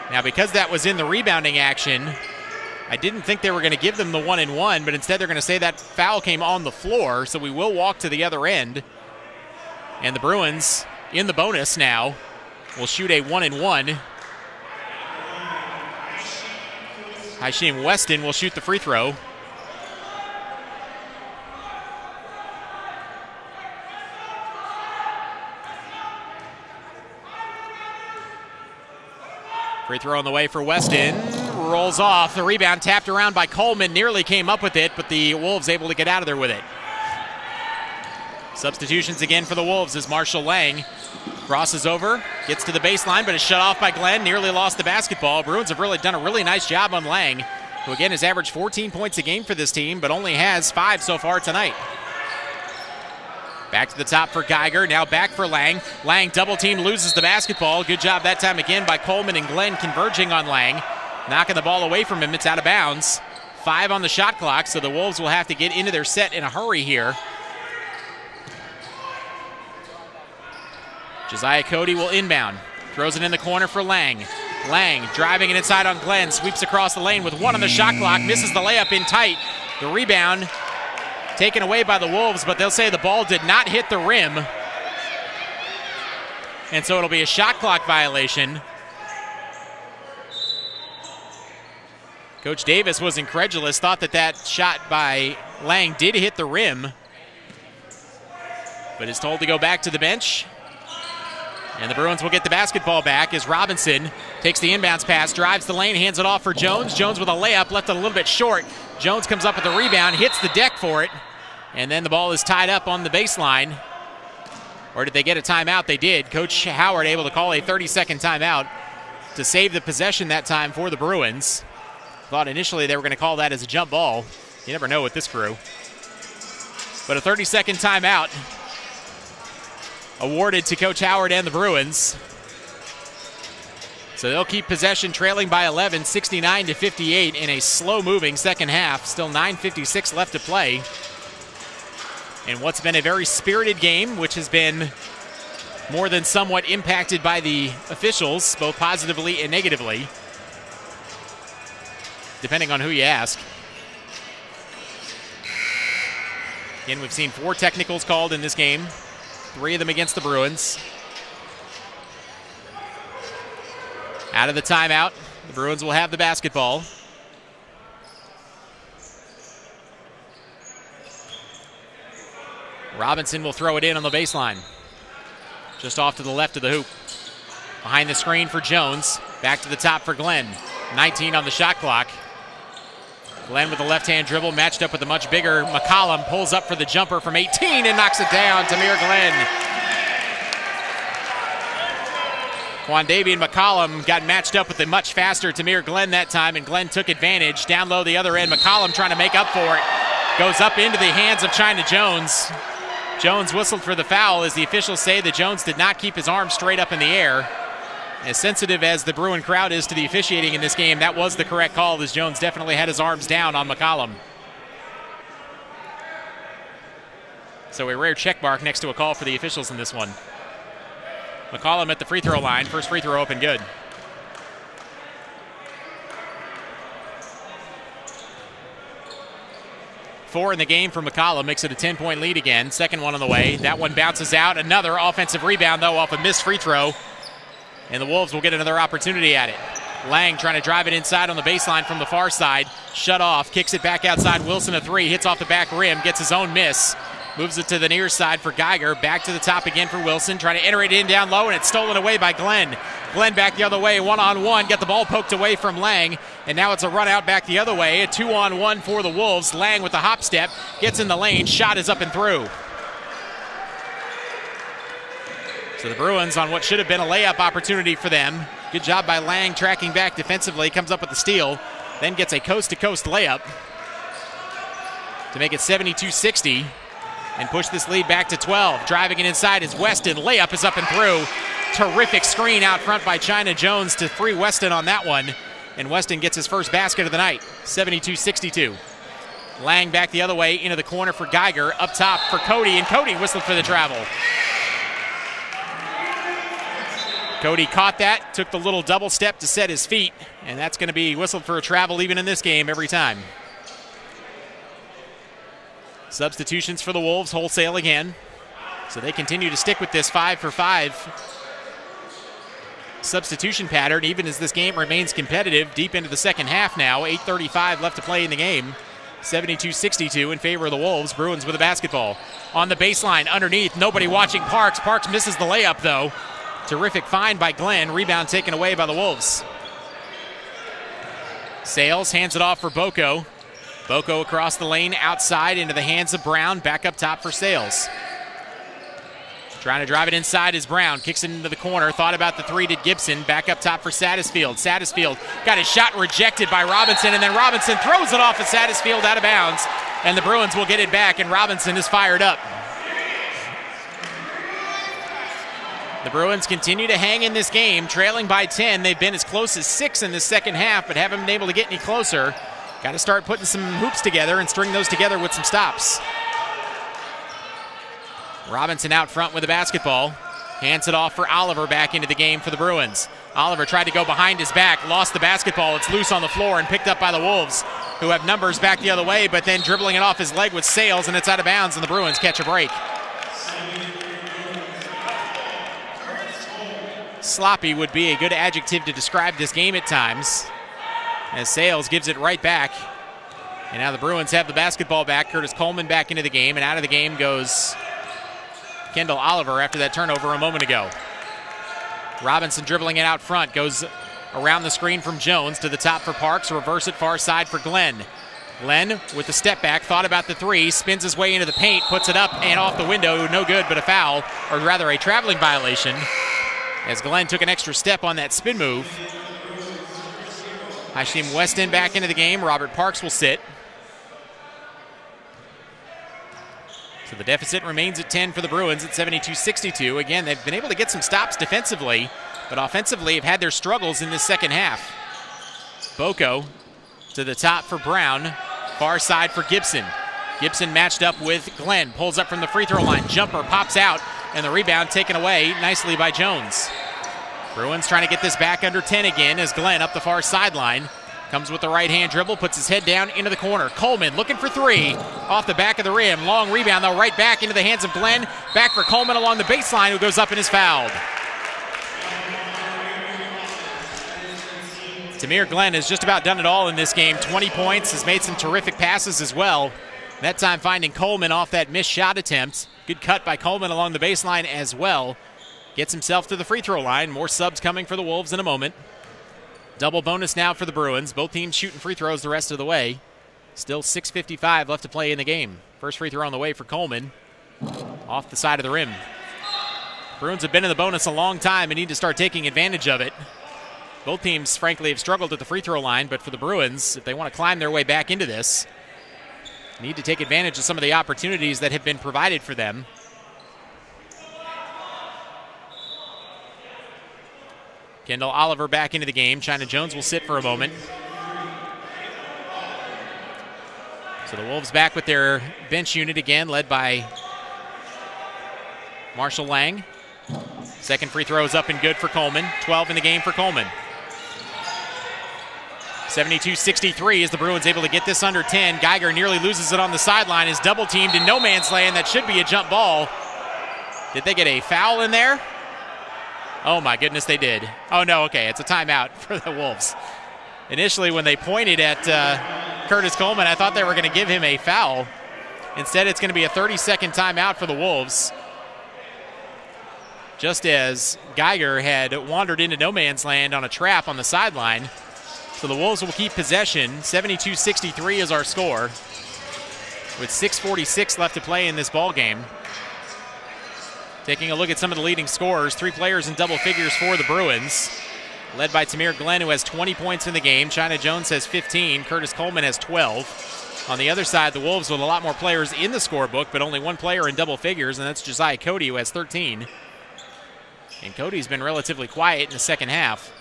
Now, because that was in the rebounding action, I didn't think they were going to give them the 1-and-1, but instead they're going to say that foul came on the floor, so we will walk to the other end. And the Bruins, in the bonus now, will shoot a 1-and-1. Haishim Weston will shoot the free throw. Free throw on the way for Weston. Rolls off. The rebound tapped around by Coleman. Nearly came up with it, but the Wolves able to get out of there with it. Substitutions again for the Wolves as Marshall Lang crosses over, gets to the baseline, but is shut off by Glenn. Nearly lost the basketball. Bruins have really done a really nice job on Lang, who again has averaged 14 points a game for this team, but only has 5 so far tonight. Back to the top for Geiger, now back for Lang. Lang double team, loses the basketball. Good job that time again by Coleman and Glenn converging on Lang. Knocking the ball away from him, it's out of bounds. 5 on the shot clock, so the Wolves will have to get into their set in a hurry here. Josiah Cody will inbound. Throws it in the corner for Lang. Lang driving it inside on Glenn, sweeps across the lane with 1 on the shot clock, misses the layup in tight. The rebound taken away by the Wolves, but they'll say the ball did not hit the rim. And so it'll be a shot clock violation. Coach Davis was incredulous, thought that that shot by Lang did hit the rim, but is told to go back to the bench. And the Bruins will get the basketball back as Robinson takes the inbounds pass, drives the lane, hands it off for Jones. Jones with a layup, left it a little bit short. Jones comes up with the rebound, hits the deck for it, and then the ball is tied up on the baseline. Or did they get a timeout? They did. Coach Howard able to call a 30-second timeout to save the possession that time for the Bruins. Thought initially they were going to call that as a jump ball. You never know with this crew. But a 30-second timeout awarded to Coach Howard and the Bruins. So they'll keep possession, trailing by 11, 69-58 in a slow-moving second half. Still 9:56 left to play. And what's been a very spirited game, which has been more than somewhat impacted by the officials, both positively and negatively, depending on who you ask. Again, we've seen 4 technicals called in this game, 3 of them against the Bruins. Out of the timeout, the Bruins will have the basketball. Robinson will throw it in on the baseline. Just off to the left of the hoop. Behind the screen for Jones. Back to the top for Glenn. 19 on the shot clock. Glenn with the left-hand dribble, matched up with a much bigger McCollum. Pulls up for the jumper from 18 and knocks it down. Tamir Glenn. Quandavian McCollum got matched up with a much faster Tamir Glenn that time, and Glenn took advantage. Down low the other end, McCollum trying to make up for it. Goes up into the hands of China Jones. Jones whistled for the foul as the officials say that Jones did not keep his arm straight up in the air. As sensitive as the Bruin crowd is to the officiating in this game, that was the correct call, as Jones definitely had his arms down on McCollum. So a rare check mark next to a call for the officials in this one. McCollum at the free throw line. First free throw open good. Four in the game for McCollum, makes it a 10-point lead again. Second one on the way. That one bounces out. Another offensive rebound, though, off a missed free throw. And the Wolves will get another opportunity at it. Lang trying to drive it inside on the baseline from the far side. Shut off, kicks it back outside. Wilson a 3, hits off the back rim, gets his own miss. Moves it to the near side for Geiger. Back to the top again for Wilson. Trying to enter it in down low, and it's stolen away by Glenn. Glenn back the other way, one-on-one. Got the ball poked away from Lang, and now it's a run out back the other way. A 2-on-1 for the Wolves. Lang with the hop step. Gets in the lane. Shot is up and through. So the Bruins on what should have been a layup opportunity for them. Good job by Lang tracking back defensively. Comes up with the steal. Then gets a coast-to-coast layup to make it 72-60. And push this lead back to 12. Driving it inside is Weston. Layup is up and through. Terrific screen out front by China Jones to free Weston on that one. And Weston gets his first basket of the night. 72-62. Lang back the other way into the corner for Geiger. Up top for Cody, and Cody whistled for the travel. Cody caught that, took the little double step to set his feet, and that's going to be whistled for a travel even in this game every time. Substitutions for the Wolves, wholesale again. So they continue to stick with this 5-for-5 substitution pattern, even as this game remains competitive deep into the second half now. 8:35 left to play in the game. 72-62 in favor of the Wolves. Bruins with a basketball. On the baseline, underneath, nobody watching Parks. Parks misses the layup, though. Terrific find by Glenn. Rebound taken away by the Wolves. Sales hands it off for Boko. Boko across the lane, outside into the hands of Brown. Back up top for Sales. Trying to drive it inside is Brown. Kicks it into the corner. Thought about the three, did Gibson. Back up top for Satterfield. Satterfield got his shot rejected by Robinson, and then Robinson throws it off of Satterfield out of bounds, and the Bruins will get it back, and Robinson is fired up. The Bruins continue to hang in this game, trailing by 10. They've been as close as 6 in the second half, but haven't been able to get any closer. Got to start putting some hoops together and string those together with some stops. Robinson out front with the basketball. Hands it off for Oliver back into the game for the Bruins. Oliver tried to go behind his back, lost the basketball. It's loose on the floor and picked up by the Wolves, who have numbers back the other way, but then dribbling it off his leg with Sales, and it's out of bounds, and the Bruins catch a break. Sloppy would be a good adjective to describe this game at times, as Sales gives it right back. And now the Bruins have the basketball back. Curtis Coleman back into the game, and out of the game goes Kendall Oliver after that turnover a moment ago. Robinson dribbling it out front, goes around the screen from Jones to the top for Parks, reverse it far side for Glenn. Glenn with the step back, thought about the three, spins his way into the paint, puts it up and off the window, no good, but a foul, or rather a traveling violation, as Glenn took an extra step on that spin move. Hashim Weston back into the game. Robert Parks will sit. So the deficit remains at 10 for the Bruins at 72-62. Again, they've been able to get some stops defensively, but offensively have had their struggles in this second half. Boko to the top for Brown, far side for Gibson. Gibson matched up with Glenn, pulls up from the free throw line, jumper pops out, and the rebound taken away nicely by Jones. Bruins trying to get this back under 10 again as Glenn up the far sideline. Comes with the right-hand dribble, puts his head down into the corner. Coleman looking for three, off the back of the rim. Long rebound, though, right back into the hands of Glenn. Back for Coleman along the baseline, who goes up and is fouled. Tamir Glenn has just about done it all in this game. 20 points, has made some terrific passes as well. That time finding Coleman off that missed shot attempt. Good cut by Coleman along the baseline as well. Gets himself to the free throw line. More subs coming for the Wolves in a moment. Double bonus now for the Bruins. Both teams shooting free throws the rest of the way. Still 6:55 left to play in the game. First free throw on the way for Coleman. Off the side of the rim. Bruins have been in the bonus a long time and need to start taking advantage of it. Both teams, frankly, have struggled at the free throw line, but for the Bruins, if they want to climb their way back into this, need to take advantage of some of the opportunities that have been provided for them. Kendall Oliver back into the game. China Jones will sit for a moment. So the Wolves back with their bench unit again, led by Marshall Lang. Second free throw is up and good for Coleman. 12 in the game for Coleman. 72-63 as the Bruins able to get this under 10. Geiger nearly loses it on the sideline. Is double teamed in no man's land. That should be a jump ball. Did they get a foul in there? Oh my goodness, they did. Oh no, okay, it's a timeout for the Wolves. Initially when they pointed at Curtis Coleman, I thought they were going to give him a foul. Instead, it's going to be a 30-second timeout for the Wolves. Just as Geiger had wandered into no man's land on a trap on the sideline. So the Wolves will keep possession. 72-63 is our score, with 6:46 left to play in this ball game. Taking a look at some of the leading scorers, 3 players in double figures for the Bruins, led by Tamir Glenn, who has 20 points in the game. China Jones has 15. Curtis Coleman has 12. On the other side, the Wolves with a lot more players in the scorebook, but only 1 player in double figures, and that's Josiah Cody, who has 13. And Cody's been relatively quiet in the second half.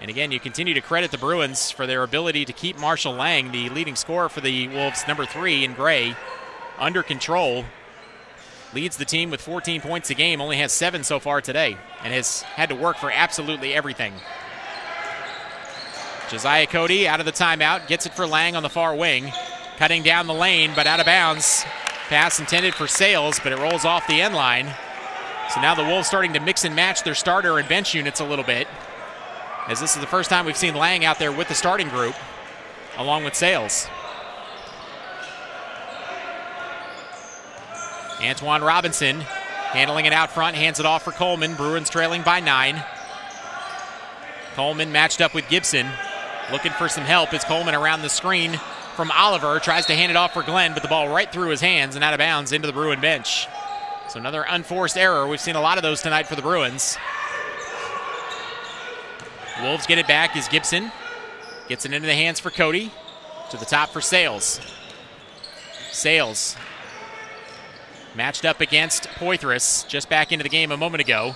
And again, you continue to credit the Bruins for their ability to keep Marshall Lang, the leading scorer for the Wolves, number 3 in gray, under control. leads the team with 14 points a game, only has 7 so far today, and has had to work for absolutely everything. Josiah Cody out of the timeout, gets it for Lang on the far wing, cutting down the lane, but out of bounds. Pass intended for Sales, but it rolls off the end line. So now the Wolves starting to mix and match their starter and bench units a little bit, as this is the first time we've seen Lang out there with the starting group, along with Sales. Antoine Robinson handling it out front, hands it off for Coleman. Bruins trailing by 9. Coleman matched up with Gibson, looking for some help as Coleman around the screen from Oliver, tries to hand it off for Glenn, but the ball right through his hands and out of bounds into the Bruin bench. So another unforced error. We've seen a lot of those tonight for the Bruins. Wolves get it back as Gibson gets it into the hands for Cody. To the top for Sales. Sales matched up against Poitras, just back into the game a moment ago.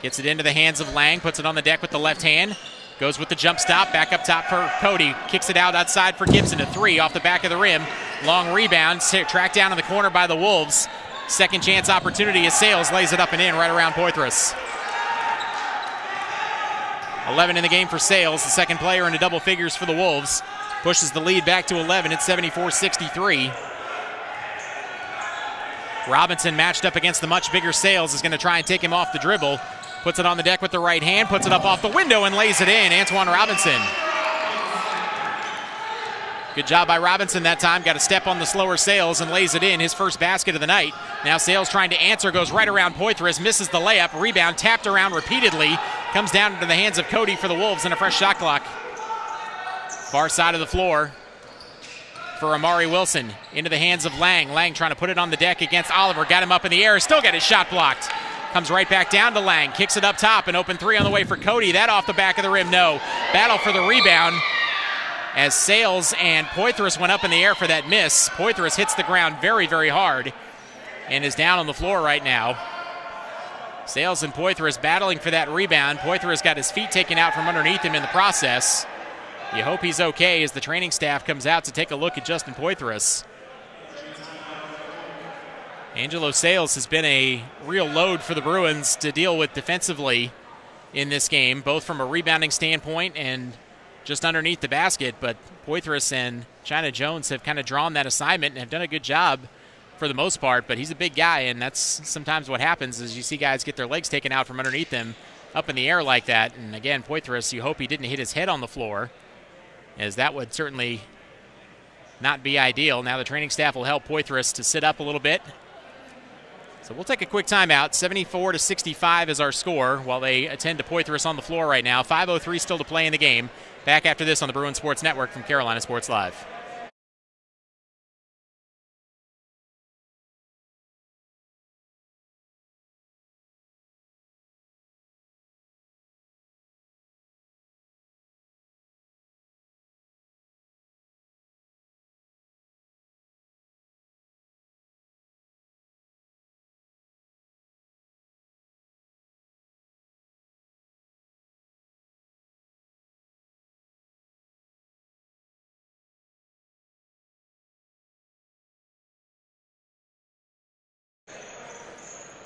Gets it into the hands of Lang, puts it on the deck with the left hand. Goes with the jump stop, back up top for Cody. Kicks it out outside for Gibson, a 3 off the back of the rim. Long rebound, tracked down in the corner by the Wolves. Second chance opportunity as Sales lays it up and in right around Poitras. 11 in the game for Sales, the second player into double figures for the Wolves. Pushes the lead back to 11 at 74-63. Robinson matched up against the much bigger Sales is going to try and take him off the dribble. Puts it on the deck with the right hand, puts it up off the window and lays it in. Antoine Robinson. Good job by Robinson that time. Got a step on the slower Sales and lays it in. His first basket of the night. Now Sales trying to answer, goes right around Poitras, misses the layup. Rebound tapped around repeatedly. Comes down into the hands of Cody for the Wolves and a fresh shot clock. Far side of the floor for Amari Wilson. Into the hands of Lang. Lang trying to put it on the deck against Oliver. Got him up in the air. Still got his shot blocked. Comes right back down to Lang. Kicks it up top. An open 3 on the way for Cody. That off the back of the rim. No. Battle for the rebound as Sales and Poitras went up in the air for that miss. Poitras hits the ground very, very hard and is down on the floor right now. Sales and Poitras battling for that rebound. Poitras got his feet taken out from underneath him in the process. You hope he's okay as the training staff comes out to take a look at Justin Poitras. Angelo Sales has been a real load for the Bruins to deal with defensively in this game, both from a rebounding standpoint and just underneath the basket. But Poitras and China Jones have kind of drawn that assignment and have done a good job for the most part. But he's a big guy, and that's sometimes what happens is you see guys get their legs taken out from underneath them up in the air like that. And again, Poitras, you hope he didn't hit his head on the floor, as that would certainly not be ideal. Now the training staff will help Poitras to sit up a little bit. So we'll take a quick timeout. 74-65 is our score while they attend to Poitras on the floor right now. 5:03 still to play in the game. Back after this on the Bruin Sports Network from Carolina Sports Live.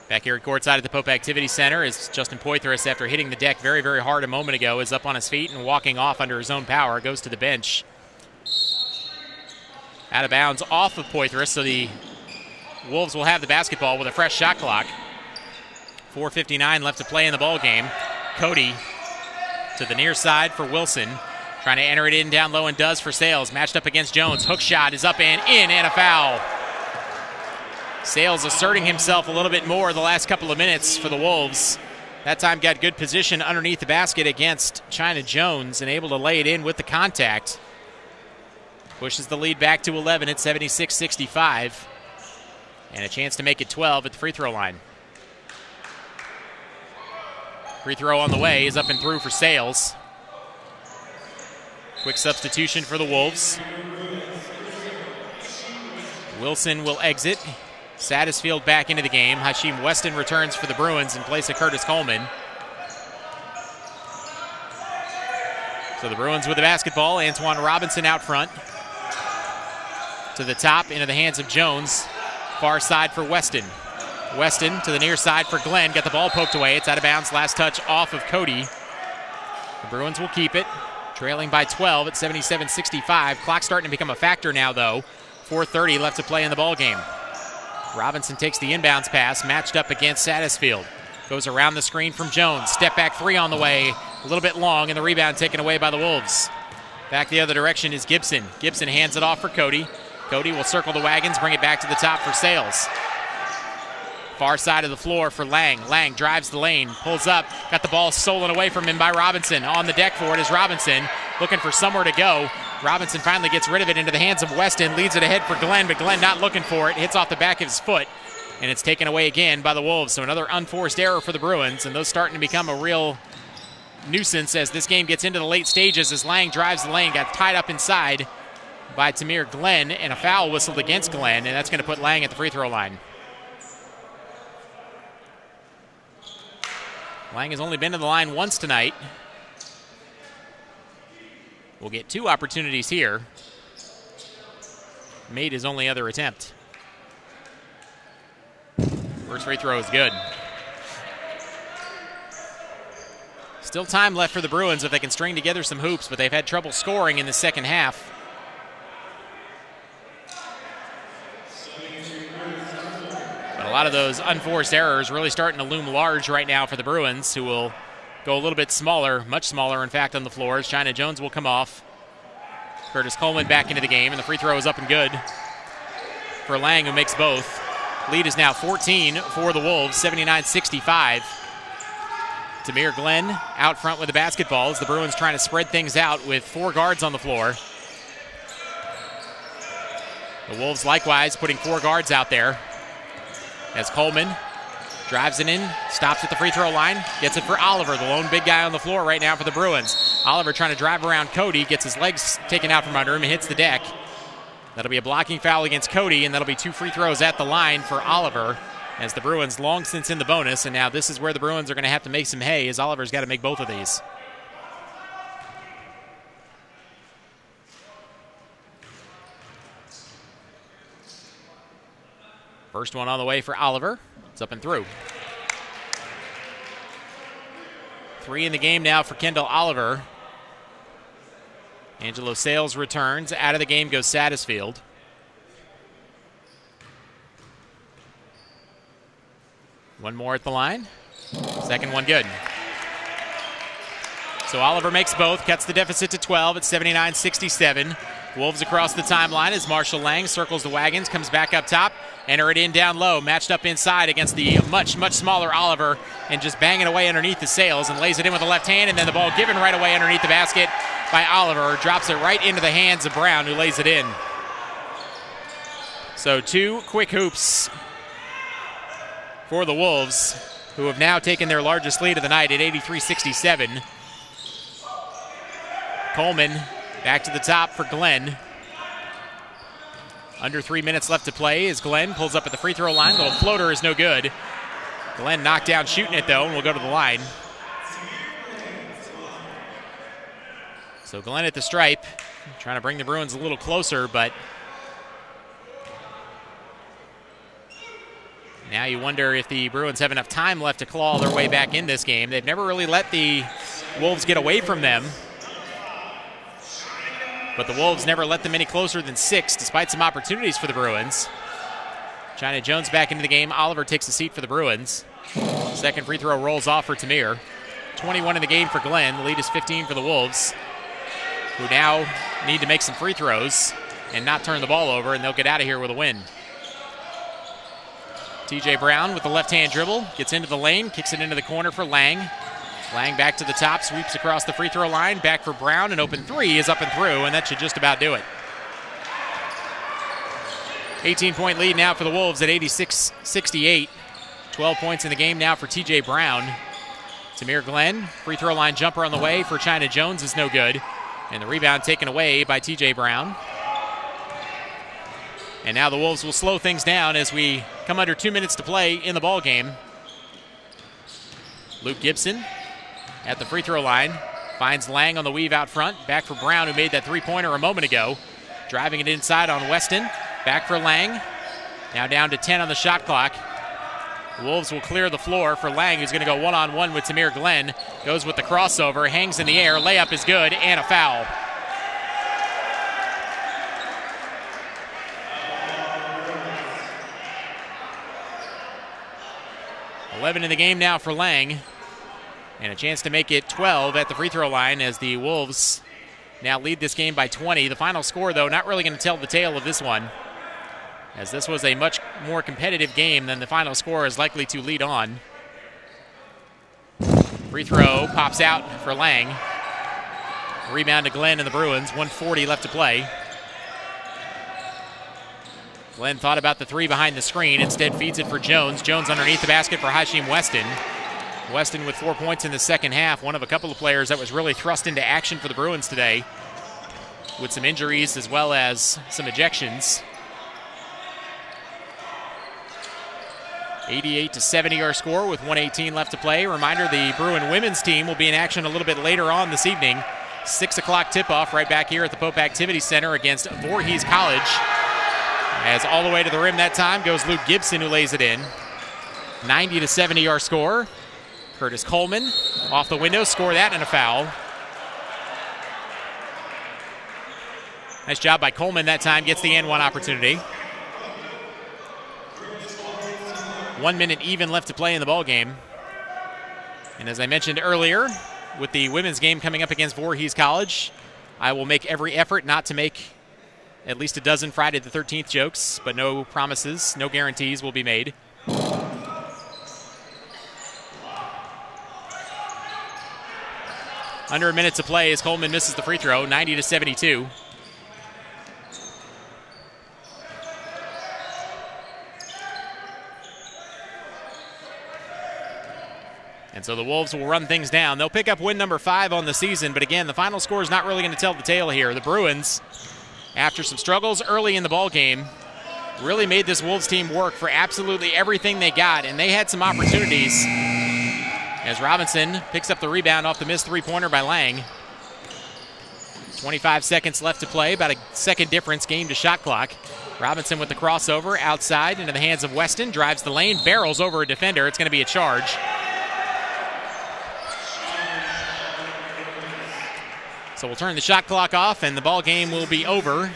Back here at courtside at the Pope Activity Center is Justin Poitras, after hitting the deck very, very hard a moment ago, is up on his feet and walking off under his own power, goes to the bench. Out of bounds off of Poitras, so the Wolves will have the basketball with a fresh shot clock. 4:59 left to play in the ball game. Cody to the near side for Wilson, trying to enter it in down low and does for Sales. Matched up against Jones. Hook shot is up and in, and a foul. Sales asserting himself a little bit more the last couple of minutes for the Wolves. That time got good position underneath the basket against China Jones and able to lay it in with the contact. Pushes the lead back to 11 at 76-65. And a chance to make it 12 at the free throw line. Free throw on the way is up and through for Sales. Quick substitution for the Wolves. Wilson will exit. Satterfield back into the game. Hashim Weston returns for the Bruins in place of Curtis Coleman. So the Bruins with the basketball. Antoine Robinson out front. To the top, into the hands of Jones. Far side for Weston. Weston to the near side for Glenn. Got the ball poked away. It's out of bounds. Last touch off of Cody. The Bruins will keep it. Trailing by 12 at 77-65. Clock starting to become a factor now, though. 4:30 left to play in the ball game. Robinson takes the inbounds pass, matched up against Satterfield. Goes around the screen from Jones. Step back three on the way. A little bit long, and the rebound taken away by the Wolves. Back the other direction is Gibson. Gibson hands it off for Cody. Cody will circle the wagons, bring it back to the top for Sales. Far side of the floor for Lang. Lang drives the lane, pulls up, got the ball stolen away from him by Robinson. On the deck for it is Robinson, looking for somewhere to go. Robinson finally gets rid of it into the hands of Weston, leads it ahead for Glenn, but Glenn not looking for it. Hits off the back of his foot, and it's taken away again by the Wolves. So another unforced error for the Bruins, and those starting to become a real nuisance as this game gets into the late stages as Lang drives the lane, got tied up inside by Tamir Glenn, and a foul whistled against Glenn, and that's going to put Lang at the free throw line. Lang has only been to the line once tonight. We'll get two opportunities here. Made his only other attempt. First free throw is good. Still time left for the Bruins if they can string together some hoops, but they've had trouble scoring in the second half. But a lot of those unforced errors really starting to loom large right now for the Bruins, who will go a little bit smaller, much smaller, in fact, on the floors. China Jones will come off. Curtis Coleman back into the game, and the free throw is up and good for Lang, who makes both. Lead is now 14 for the Wolves, 79-65. Tamir Glenn out front with the basketball as the Bruins trying to spread things out with four guards on the floor. The Wolves likewise putting four guards out there as Coleman drives it in, stops at the free throw line, gets it for Oliver, the lone big guy on the floor right now for the Bruins. Oliver trying to drive around Cody, gets his legs taken out from under him and hits the deck. That'll be a blocking foul against Cody, and that'll be two free throws at the line for Oliver as the Bruins long since in the bonus, and now this is where the Bruins are going to have to make some hay as Oliver's got to make both of these. First one on the way for Oliver. It's up and through. 3 in the game now for Kendall Oliver. Angelo Sales returns. Out of the game goes Satterfield. One more at the line. Second one good. So Oliver makes both, cuts the deficit to 12 at 79-67. Wolves across the timeline as Marshall Lang circles the wagons, comes back up top, enter it in down low, matched up inside against the much smaller Oliver, and just banging away underneath the Sails and lays it in with the left hand, and then the ball given right away underneath the basket by Oliver. Drops it right into the hands of Brown, who lays it in. So 2 quick hoops for the Wolves, who have now taken their largest lead of the night at 83-67. Coleman back to the top for Glenn. Under 3 minutes left to play as Glenn pulls up at the free throw line. Little floater is no good. Glenn knocked down shooting it, though, and will go to the line. So Glenn at the stripe, trying to bring the Bruins a little closer, but now you wonder if the Bruins have enough time left to claw their way back in this game. They've never really let the Wolves get away from them, but the Wolves never let them any closer than 6, despite some opportunities for the Bruins. China Jones back into the game. Oliver takes a seat for the Bruins. Second free throw rolls off for Tamir. 21 in the game for Glenn. The lead is 15 for the Wolves, who now need to make some free throws and not turn the ball over, and they'll get out of here with a win. TJ Brown with the left-hand dribble, gets into the lane, kicks it into the corner for Lang. Lang back to the top, sweeps across the free throw line, back for Brown, and open 3 is up and through, and that should just about do it. 18-point lead now for the Wolves at 86-68. 12 points in the game now for TJ Brown. Tamir Glenn, free throw line jumper on the way for China Jones is no good, and the rebound taken away by TJ Brown. And now the Wolves will slow things down as we come under 2 minutes to play in the ball game. Luke Gibson at the free throw line finds Lang on the weave out front. Back for Brown, who made that three-pointer a moment ago. Driving it inside on Weston. Back for Lang. Now down to 10 on the shot clock. The Wolves will clear the floor for Lang, who's going to go one-on-one with Tamir Glenn. Goes with the crossover, hangs in the air, layup is good, and a foul. $11 in the game now for Lang, and a chance to make it 12 at the free throw line as the Wolves now lead this game by 20. The final score, though, not really going to tell the tale of this one, as this was a much more competitive game than the final score is likely to lead on. Free throw pops out for Lang. Rebound to Glenn and the Bruins, 1:40 left to play. Glenn thought about the three behind the screen, instead feeds it for Jones. Jones underneath the basket for Hashim Weston. Weston with 4 points in the second half, one of a couple of players that was really thrust into action for the Bruins today, with some injuries as well as some ejections. 88-70 our score with 1:18 left to play. Reminder, the Bruin women's team will be in action a little bit later on this evening. 6 o'clock tip-off right back here at the Pope Activity Center against Voorhees College. As all the way to the rim that time goes Luke Gibson, who lays it in. 90-70 our score. Curtis Coleman off the window, score that and a foul. Nice job by Coleman that time, gets the and one opportunity. 1 minute even left to play in the ball game. And as I mentioned earlier, with the women's game coming up against Voorhees College, I will make every effort not to make at least a dozen Friday the 13th jokes, but no promises, no guarantees will be made. Under a minute to play as Coleman misses the free throw, 90-72. And so the Wolves will run things down. They'll pick up win number 5 on the season, but again, the final score is not really going to tell the tale here. The Bruins, after some struggles early in the ball game, really made this Wolves team work for absolutely everything they got, and they had some opportunities as Robinson picks up the rebound off the missed three-pointer by Lang. 25 seconds left to play, about a second difference game to shot clock. Robinson with the crossover outside into the hands of Weston, drives the lane, barrels over a defender. It's going to be a charge. So we'll turn the shot clock off and the ball game will be over.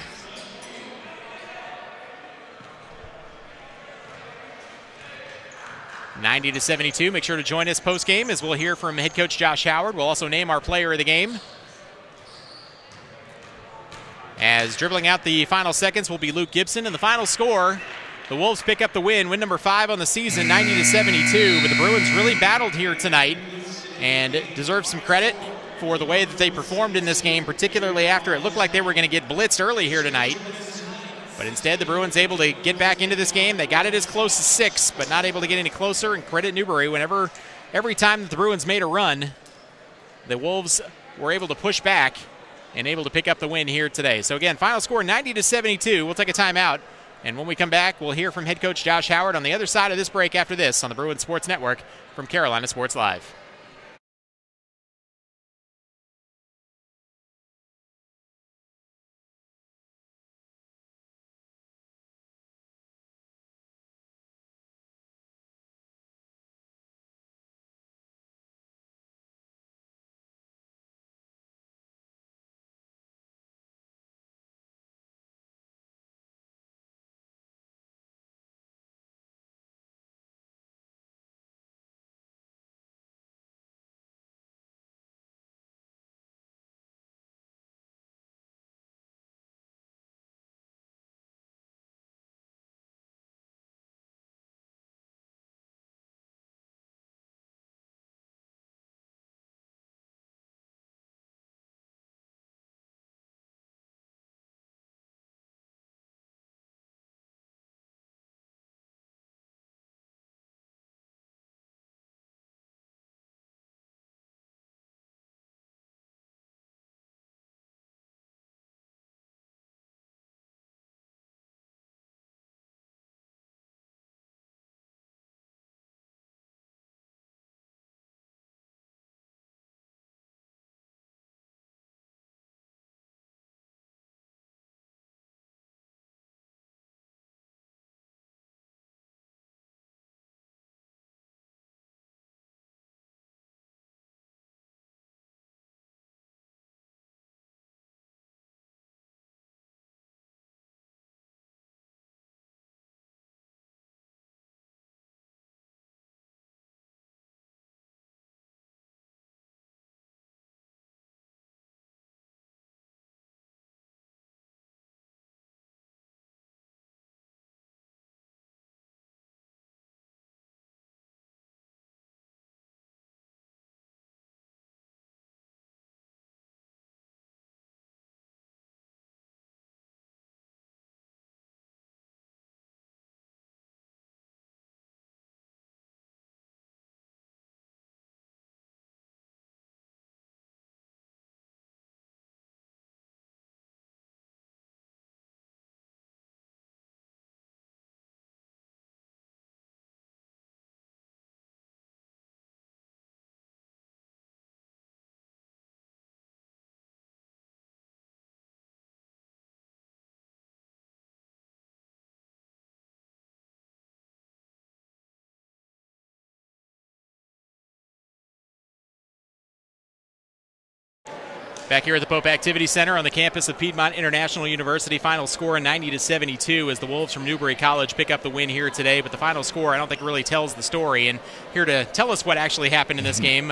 $90-72. Make sure to join us post-game as we'll hear from head coach Josh Howard. We'll also name our player of the game. As dribbling out the final seconds will be Luke Gibson. And the final score, the Wolves pick up the win number 5 on the season, 90-72. But the Bruins really battled here tonight and deserve some credit for the way that they performed in this game, particularly after it looked like they were going to get blitzed early here tonight. But instead, the Bruins able to get back into this game. They got it as close as 6, but not able to get any closer. And credit Newbury, every time that the Bruins made a run, the Wolves were able to push back and able to pick up the win here today. So again, final score 90-72. We'll take a timeout. And when we come back, we'll hear from head coach Josh Howard on the other side of this break after this on the Bruins Sports Network from Carolina Sports Live. Back here at the Pope Activity Center on the campus of Piedmont International University, final score 90-72 as the Wolves from Newbury College pick up the win here today. But the final score I don't think really tells the story. And here to tell us what actually happened in this game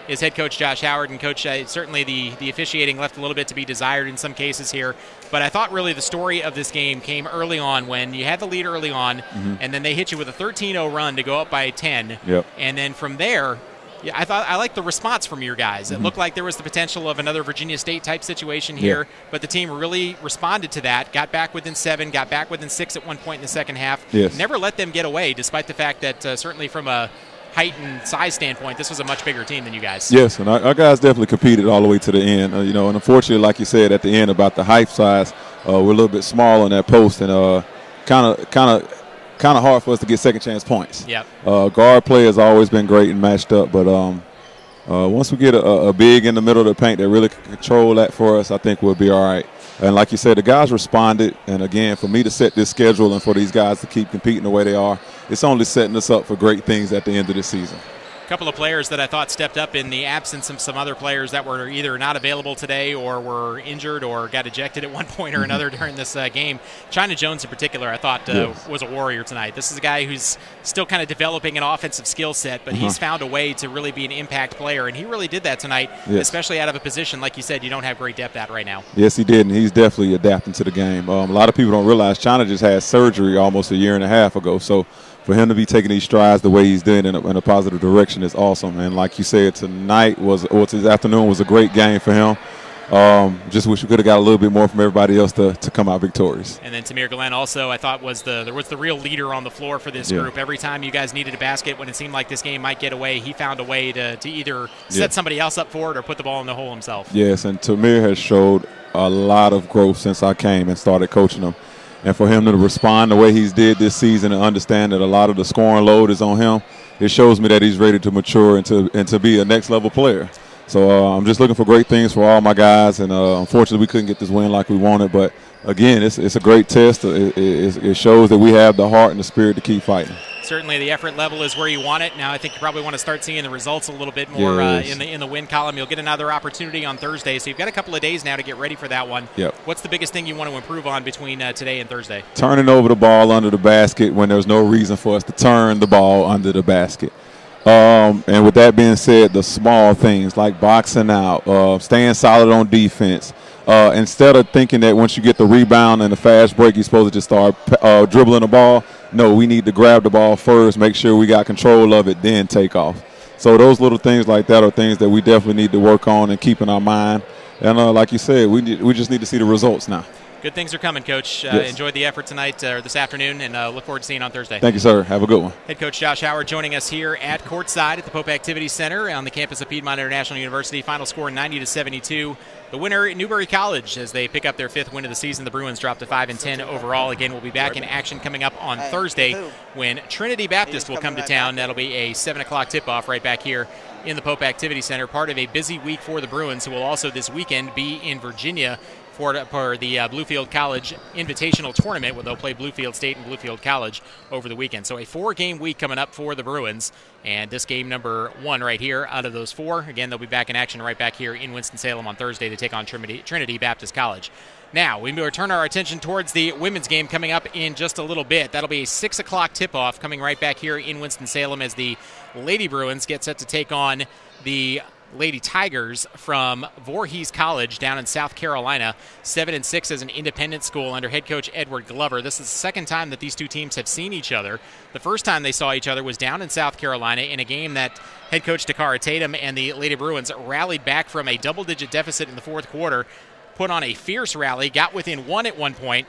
is head coach Josh Howard. And coach, certainly the officiating left a little bit to be desired in some cases here. But I thought really the story of this game came early on when you had the lead early on, and then they hit you with a 13-0 run to go up by 10. Yep. And then from there, yeah, I liked the response from your guys. It looked like there was the potential of another Virginia State type situation here, but the team really responded to that, got back within 7, got back within 6 at one point in the second half. Yes. Never let them get away, despite the fact that certainly from a height and size standpoint, this was a much bigger team than you guys. Yes, and our guys definitely competed all the way to the end. And unfortunately, like you said at the end about the height size, we're a little bit small on that post, and kind of hard for us to get second chance points. Yep. Guard play has always been great and matched up, but once we get a big in the middle of the paint that really can control that for us, I think we'll be all right. And like you said, the guys responded. And again, for me to set this schedule and for these guys to keep competing the way they are, it's only setting us up for great things at the end of the season. A couple of players that I thought stepped up in the absence of some other players that were either not available today or were injured or got ejected at one point or another during this game. China Jones in particular I thought was a warrior tonight. This is a guy who's still kind of developing an offensive skill set, but he's found a way to really be an impact player, and he really did that tonight, especially out of a position, like you said, you don't have great depth at right now. Yes, he did, and he's definitely adapting to the game. A lot of people don't realize China just had surgery almost a year and a half ago, so for him to be taking these strides the way he's doing in a positive direction is awesome. And like you said, tonight this afternoon was a great game for him. Just wish we could have got a little bit more from everybody else to come out victorious. And then Tamir Glenn also I thought was the real leader on the floor for this group. Every time you guys needed a basket when it seemed like this game might get away, he found a way to either set somebody else up for it or put the ball in the hole himself. Yes, and Tamir has showed a lot of growth since I came and started coaching him. And for him to respond the way he's did this season and understand that a lot of the scoring load is on him, it shows me that he's ready to mature and to be a next-level player. So I'm just looking for great things for all my guys, and unfortunately we couldn't get this win like we wanted. But, again, it's a great test. It shows that we have the heart and the spirit to keep fighting. Certainly the effort level is where you want it. Now I think you probably want to start seeing the results a little bit more in the win column. You'll get another opportunity on Thursday, so you've got a couple of days now to get ready for that one. Yep. What's the biggest thing you want to improve on between today and Thursday? Turning over the ball under the basket when there's no reason for us to turn the ball under the basket. And with that being said, the small things like boxing out, staying solid on defense. Instead of thinking that once you get the rebound and the fast break, you're supposed to just start dribbling the ball. No, we need to grab the ball first, make sure we got control of it, then take off. So those little things like that are things that we definitely need to work on and keep in our mind. And like you said, we just need to see the results now. Good things are coming, Coach. Yes. Enjoyed the effort tonight or this afternoon, and look forward to seeing you on Thursday. Thank you, sir. Have a good one. Head Coach Josh Howard joining us here at courtside at the Pope Activity Center on the campus of Piedmont International University. Final score 90-72. The winner, Newbury College, as they pick up their 5th win of the season. The Bruins drop to 5-10 overall. Again, we'll be back in action coming up on Thursday when Trinity Baptist will come to town. That'll be a 7 o'clock tip-off right back here in the Pope Activity Center. Part of a busy week for the Bruins, who will also this weekend be in Virginia for the Bluefield College Invitational Tournament, where they'll play Bluefield State and Bluefield College over the weekend. So a 4-game week coming up for the Bruins, and this game number 1 right here out of those 4. Again, they'll be back in action right back here in Winston-Salem on Thursday to take on Trinity Baptist College. Now, we turn our attention towards the women's game coming up in just a little bit. That'll be a 6 o'clock tip-off coming right back here in Winston-Salem as the Lady Bruins get set to take on the Lady Tigers from Voorhees College down in South Carolina. 7-6 as an independent school under head coach Edward Glover. This is the second time that these two teams have seen each other. The first time they saw each other was down in South Carolina in a game that head coach Takara Tatum and the Lady Bruins rallied back from a double-digit deficit in the fourth quarter, put on a fierce rally, got within one at one point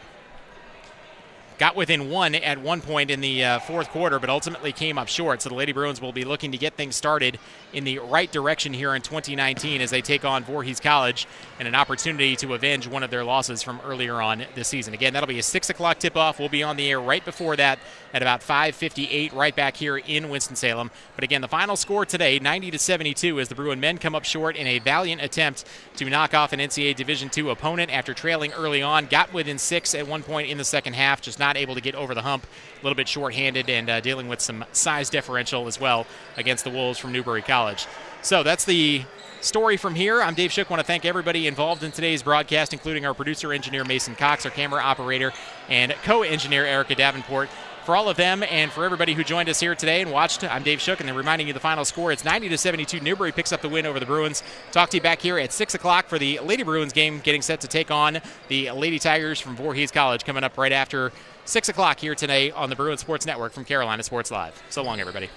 in the fourth quarter, but ultimately came up short. So the Lady Bruins will be looking to get things started in the right direction here in 2019 as they take on Voorhees College and an opportunity to avenge one of their losses from earlier on this season. Again, that'll be a 6 o'clock tip-off. We'll be on the air right before that at about 5:58 right back here in Winston-Salem. But again, the final score today, 90-72, as the Bruin men come up short in a valiant attempt to knock off an NCAA Division II opponent after trailing early on. Got within 6 at one point in the second half, just not able to get over the hump. A little bit shorthanded and dealing with some size differential as well against the Wolves from Newbury College. So that's the story from here. I'm Dave Shook. Want to thank everybody involved in today's broadcast, including our producer engineer Mason Cox, our camera operator, and co-engineer Erica Davenport. For all of them and for everybody who joined us here today and watched, I'm Dave Shook, and then reminding you the final score. It's 90-72. Newbury picks up the win over the Bruins. Talk to you back here at 6 o'clock for the Lady Bruins game, getting set to take on the Lady Tigers from Voorhees College, coming up right after 6 o'clock here today on the Bruins Sports Network from Carolina Sports Live. So long, everybody.